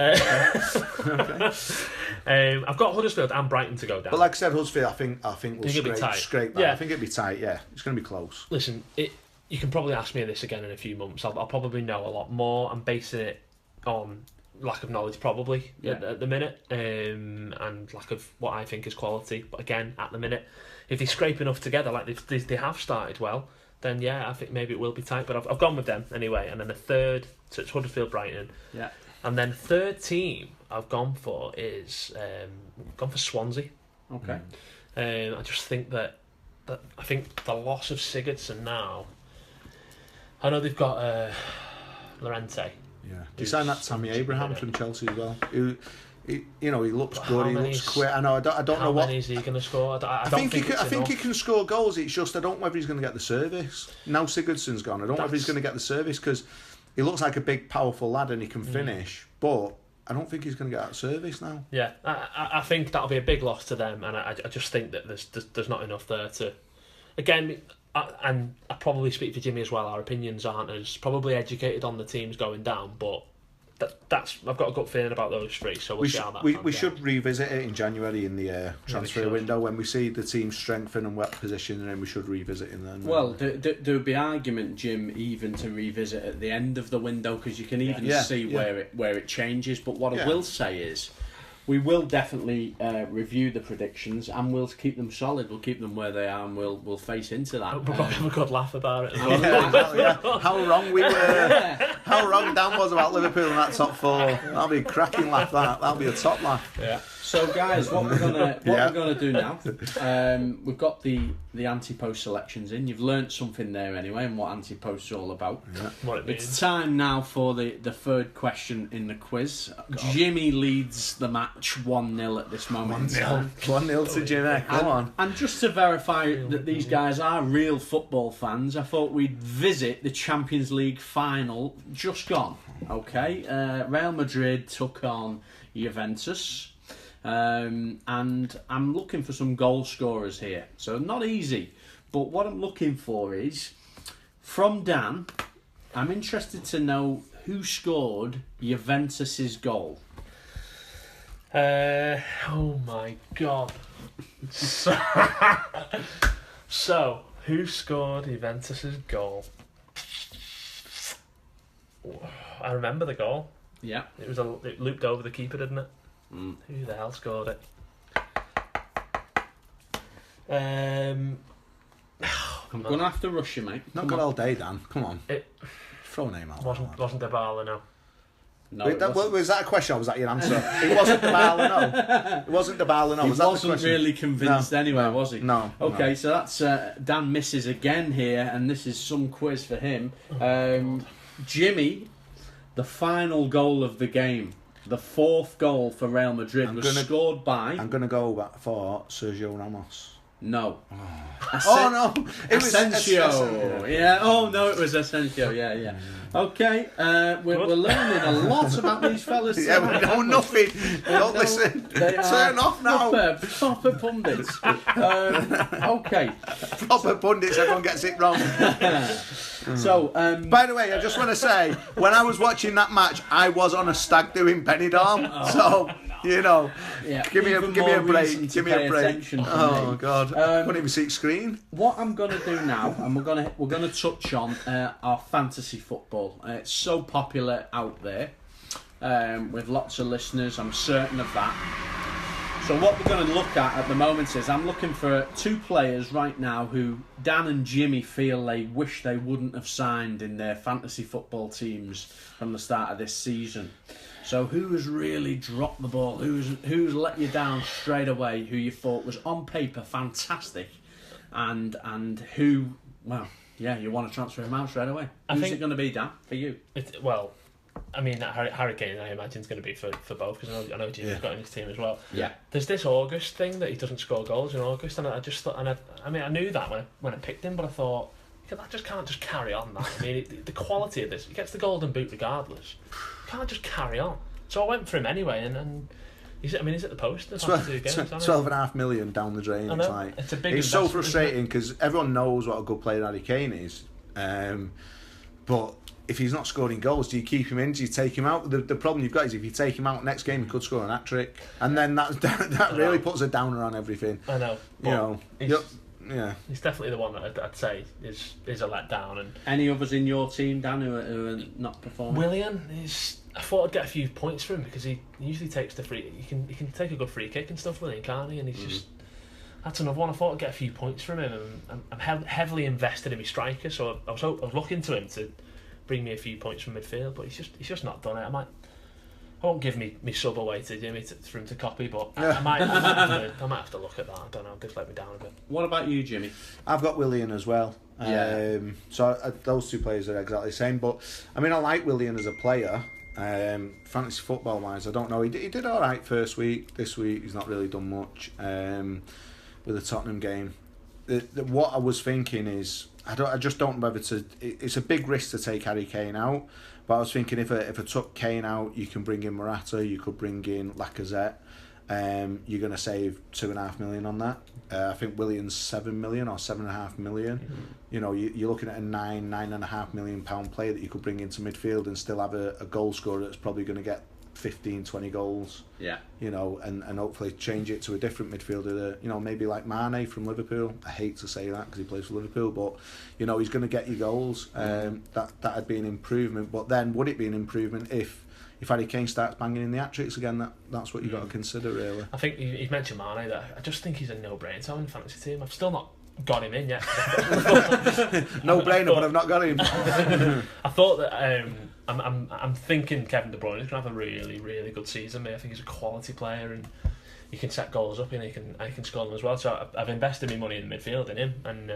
Okay. I've got Huddersfield and Brighton to go down. But like I said, Huddersfield, I think will scrape that. Yeah. I think it'll be tight. Yeah, it's going to be close. Listen, you can probably ask me this again in a few months. I'll probably know a lot more. I'm basing it on lack of knowledge, probably at the minute, and lack of what I think is quality. But again, at the minute, if they scrape enough together, like they have started well, then yeah, I think maybe it will be tight. But I've gone with them anyway. And then the third, so it's Huddersfield, Brighton. Yeah. And then third team I've gone for is Swansea. Okay. I just think that I think the loss of Sigurdsson now. I know they've got Llorente. Yeah. They signed that Tammy Abraham from Chelsea as well. He looks good. He looks quick. I know. I don't know what. How many is he going to score? I think he can score goals. It's just I don't know whether he's going to get the service. Now Sigurdsson's gone. I don't know whether he's going to get the service because he looks like a big, powerful lad and he can finish. But I don't think he's going to get that service now. Yeah, I think that'll be a big loss to them, and I just think that there's not enough there to. Again, and I probably speak for Jimmy as well. Our opinions aren't as probably educated on the teams going down, but. That's I've got a gut feeling about those 3, so we'll see how that we should revisit it in January in the transfer window when we see the team strengthen and what position, and then we should revisit in then. Well, there would be argument, Jim, even to revisit at the end of the window because you can even see where it changes. But what I will say is, we will definitely review the predictions and we'll keep them solid. We'll keep them where they are and we'll face into that. We'll probably have a good laugh about it. How wrong we were. How wrong Dan was about Liverpool in that top 4. That'll be a cracking laugh. That'll be a top laugh. Yeah. So guys, what we're gonna do now? We've got the anti-post selections in. You've learnt something there anyway, and what anti-post's all about. Yeah. What it means. It's time now for the third question in the quiz. Jimmy leads the match 1-0 at this moment. 1-0 to Jimmy. Come on. And just to verify that these guys are real football fans, I thought we'd visit the Champions League final just gone. Okay, Real Madrid took on Juventus. And I'm looking for some goal scorers here. So not easy, but what I'm looking for is, from Dan, I'm interested to know who scored Juventus's goal. Oh my god. So, who scored Juventus's goal? I remember the goal. Yeah. It looped over the keeper, didn't it? Mm. Who the hell scored it? I'm going to have to rush you, mate. Not got all day, Dan. Come on. Throw a name out. Wasn't Dybala, no. No, Wait, was that a question or was that your answer? It wasn't Dybala, no. It wasn't Dybala, no. He Was that the wasn't question? really convinced anyway, no, was he? No. Okay, so that's Dan misses again here, and this is some quiz for him. Jimmy, the final goal of the game, the fourth goal for Real Madrid, scored by... I'm going to go back for Sergio Ramos. No. No! It was Asensio. Yeah. Oh no, it was Asensio. Yeah. Okay. We're learning a lot about these fellas. Yeah, we know nothing. Don't listen. Turn off now. Proper pundits. Okay. Proper pundits. Everyone gets it wrong. So, by the way, I just want to say, when I was watching that match, I was on a stag do in Benidorm. So. You know, give me a break. Give me a break. Oh God, couldn't even see screen. What I'm going to do now, and we're going to touch on our fantasy football. It's so popular out there, with lots of listeners. I'm certain of that. So what we're going to look at the moment is I'm looking for two players right now who Dan and Jimmy feel they wish they wouldn't have signed in their fantasy football teams from the start of this season. So who has really dropped the ball? Who's let you down straight away? Who you thought was on paper fantastic, and who, well, yeah, you want to transfer him out straight away? Who's it going to be, Dan, for you? Harry Kane, I imagine, is going to be for both, because I know Jimmy's got in his team as well. Yeah. There's this August thing that he doesn't score goals in August, and I just thought, I knew that when I picked him, but I thought, that just can't just carry on. That the quality of this, he gets the golden boot regardless. Can't just carry on. So I went for him anyway, and he's at the post. 12.5 million down the drain. It's like it's a big. It's so frustrating because everyone knows what a good player Harry Kane is, but if he's not scoring goals, do you keep him in? Do you take him out? The problem you've got is if you take him out next game, he could score an hat-trick, and then that really puts a downer on everything. I know. You know. Yeah, he's definitely the one that I'd say is a letdown. And any others in your team, Dan, who are not performing? Willian is. I thought I'd get a few points for him because he usually takes the free. He can take a good free kick and stuff, Willian, can't he? And he's just. That's another one. I thought I'd get a few points from him. And I'm heavily invested in my striker, so I was looking to him to bring me a few points from midfield, but he's just not done it. I won't give me sub away to Jimmy for him to copy, but I might have to look at that. I don't know. They've let me down a bit. What about you, Jimmy? I've got Willian as well. Yeah. So those two players are exactly the same. But I mean, I like Willian as a player. Fantasy football wise, I don't know. He did all right first week. This week, he's not really done much with the Tottenham game. What I was thinking is, I just don't know whether to. It's a big risk to take Harry Kane out. But I was thinking if I took Kane out, you can bring in Morata, you could bring in Lacazette. You're going to save 2.5 million on that. I think Williams 7 million or 7.5 million. Mm-hmm. You know, you're looking at a £9.5 million player that you could bring into midfield and still have a goal scorer that's probably going to get 15, 20 goals. Yeah. You know, and hopefully change it to a different midfielder. You know, maybe like Mane from Liverpool. I hate to say that because he plays for Liverpool, but you know he's going to get you goals. That'd be an improvement. But then, would it be an improvement if Harry Kane starts banging in the hat-tricks again? That's what you've got to consider, really. I think you've mentioned Mane. That I just think he's a no-brainer to have in the fantasy team. I've still not got him in yet. No-brainer, but I've not got him. I thought that. I'm thinking Kevin De Bruyne is going to have a really, really good season. I think he's a quality player and he can set goals up and he can score them as well. So I've invested my money in the midfield in him, and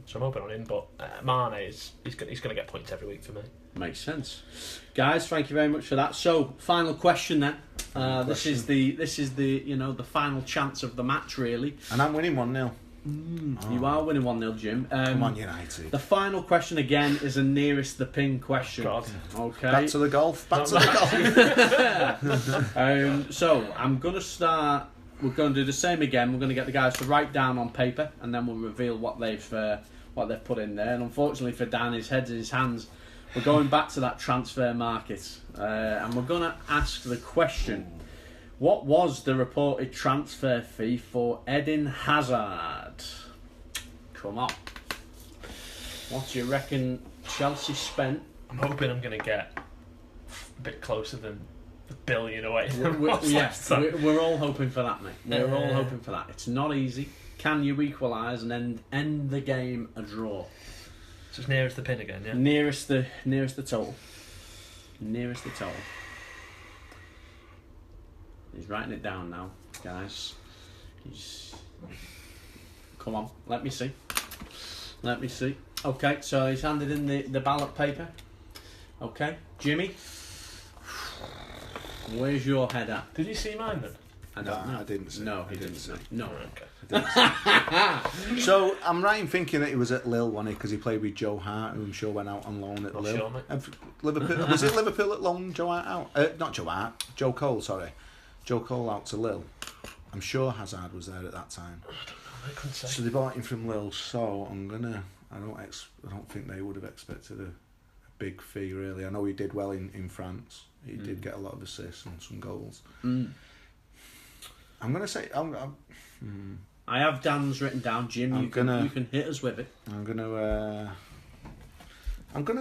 so I'm hoping on him. But Mane he's going to get points every week for me. Makes sense, guys. Thank you very much for that. So final question then. This is the the final chance of the match really. And I'm winning 1-0. You are winning 1-0, Jim. Come on, United. The final question again is a nearest the pin question. God. Okay. Back to the golf. Back to the golf. So I'm going to start. We're going to do the same again. We're going to get the guys to write down on paper, and then we'll reveal what they've put in there. And unfortunately for Dan, his head's in his hands. We're going back to that transfer market, and we're going to ask the question: what was the reported transfer fee for Eden Hazard? Come on. What do you reckon Chelsea spent? I'm hoping I'm going to get a bit closer than the billion away. Yes, we're all hoping for that, mate. We're all hoping for that. It's not easy. Can you equalise and end the game a draw? So it's nearest the pin again, yeah? Nearest the total. Nearest the total. He's writing it down now, guys. Come on, let me see. Okay, so he's handed in the ballot paper. Okay, Jimmy, where's your head at? Did you see mine then? I don't know. I didn't see. No, he didn't see. No. Okay. So I'm right in thinking that he was at Lille, wasn't he? Because he played with Joe Hart, who I'm sure went out on loan at Not Lille. sure, mate. Liverpool, was it Liverpool that loaned Joe Hart out? Not Joe Hart. Joe Cole. Sorry, Joe Cole out to Lille. I'm sure Hazard was there at that time. I couldn't say. So they bought him from Lille. So I don't think they would have expected a big fee really. I know he did well in France. He did get a lot of assists and some goals. I'm gonna say I have Dan's written down. Jim, you can hit us with it. I'm gonna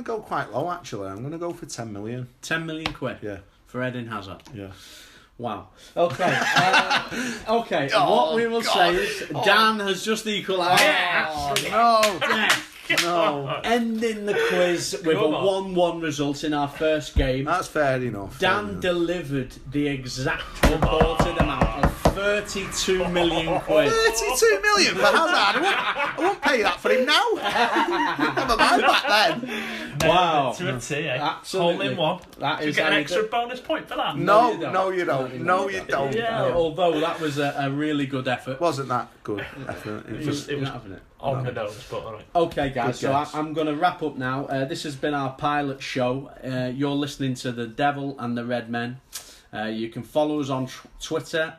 go quite low actually. I'm gonna go for 10 million. 10 million quid. Yeah. For Eden Hazard. Yeah. Wow. Okay. Okay. What we will say is Dan has just equalised. No. Ending the quiz with a 1-1 result in our first game. That's fair enough. Dan delivered the exact reported amount of 32 million quid. 32 million for Hazard. I won't pay that for him now. Never mind back then. Wow. To a T, eh? Absolutely. Hole in one. That You is get an how you extra do- bonus point for that. No, you No, don't. No. Yeah. Although that was a really good effort. Wasn't that good effort? It was You're not having it. on the nose, but alright. Okay, guys, Good so guess. I'm going to wrap up now. This has been our pilot show. You're listening to The Devil and the Redmen. You can follow us on Twitter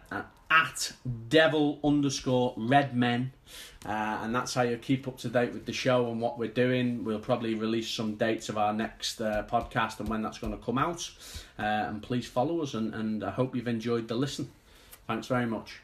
at devil_redmen. And that's how you keep up to date with the show and what we're doing. We'll probably release some dates of our next podcast and when that's going to come out. And please follow us, and I hope you've enjoyed the listen. Thanks very much.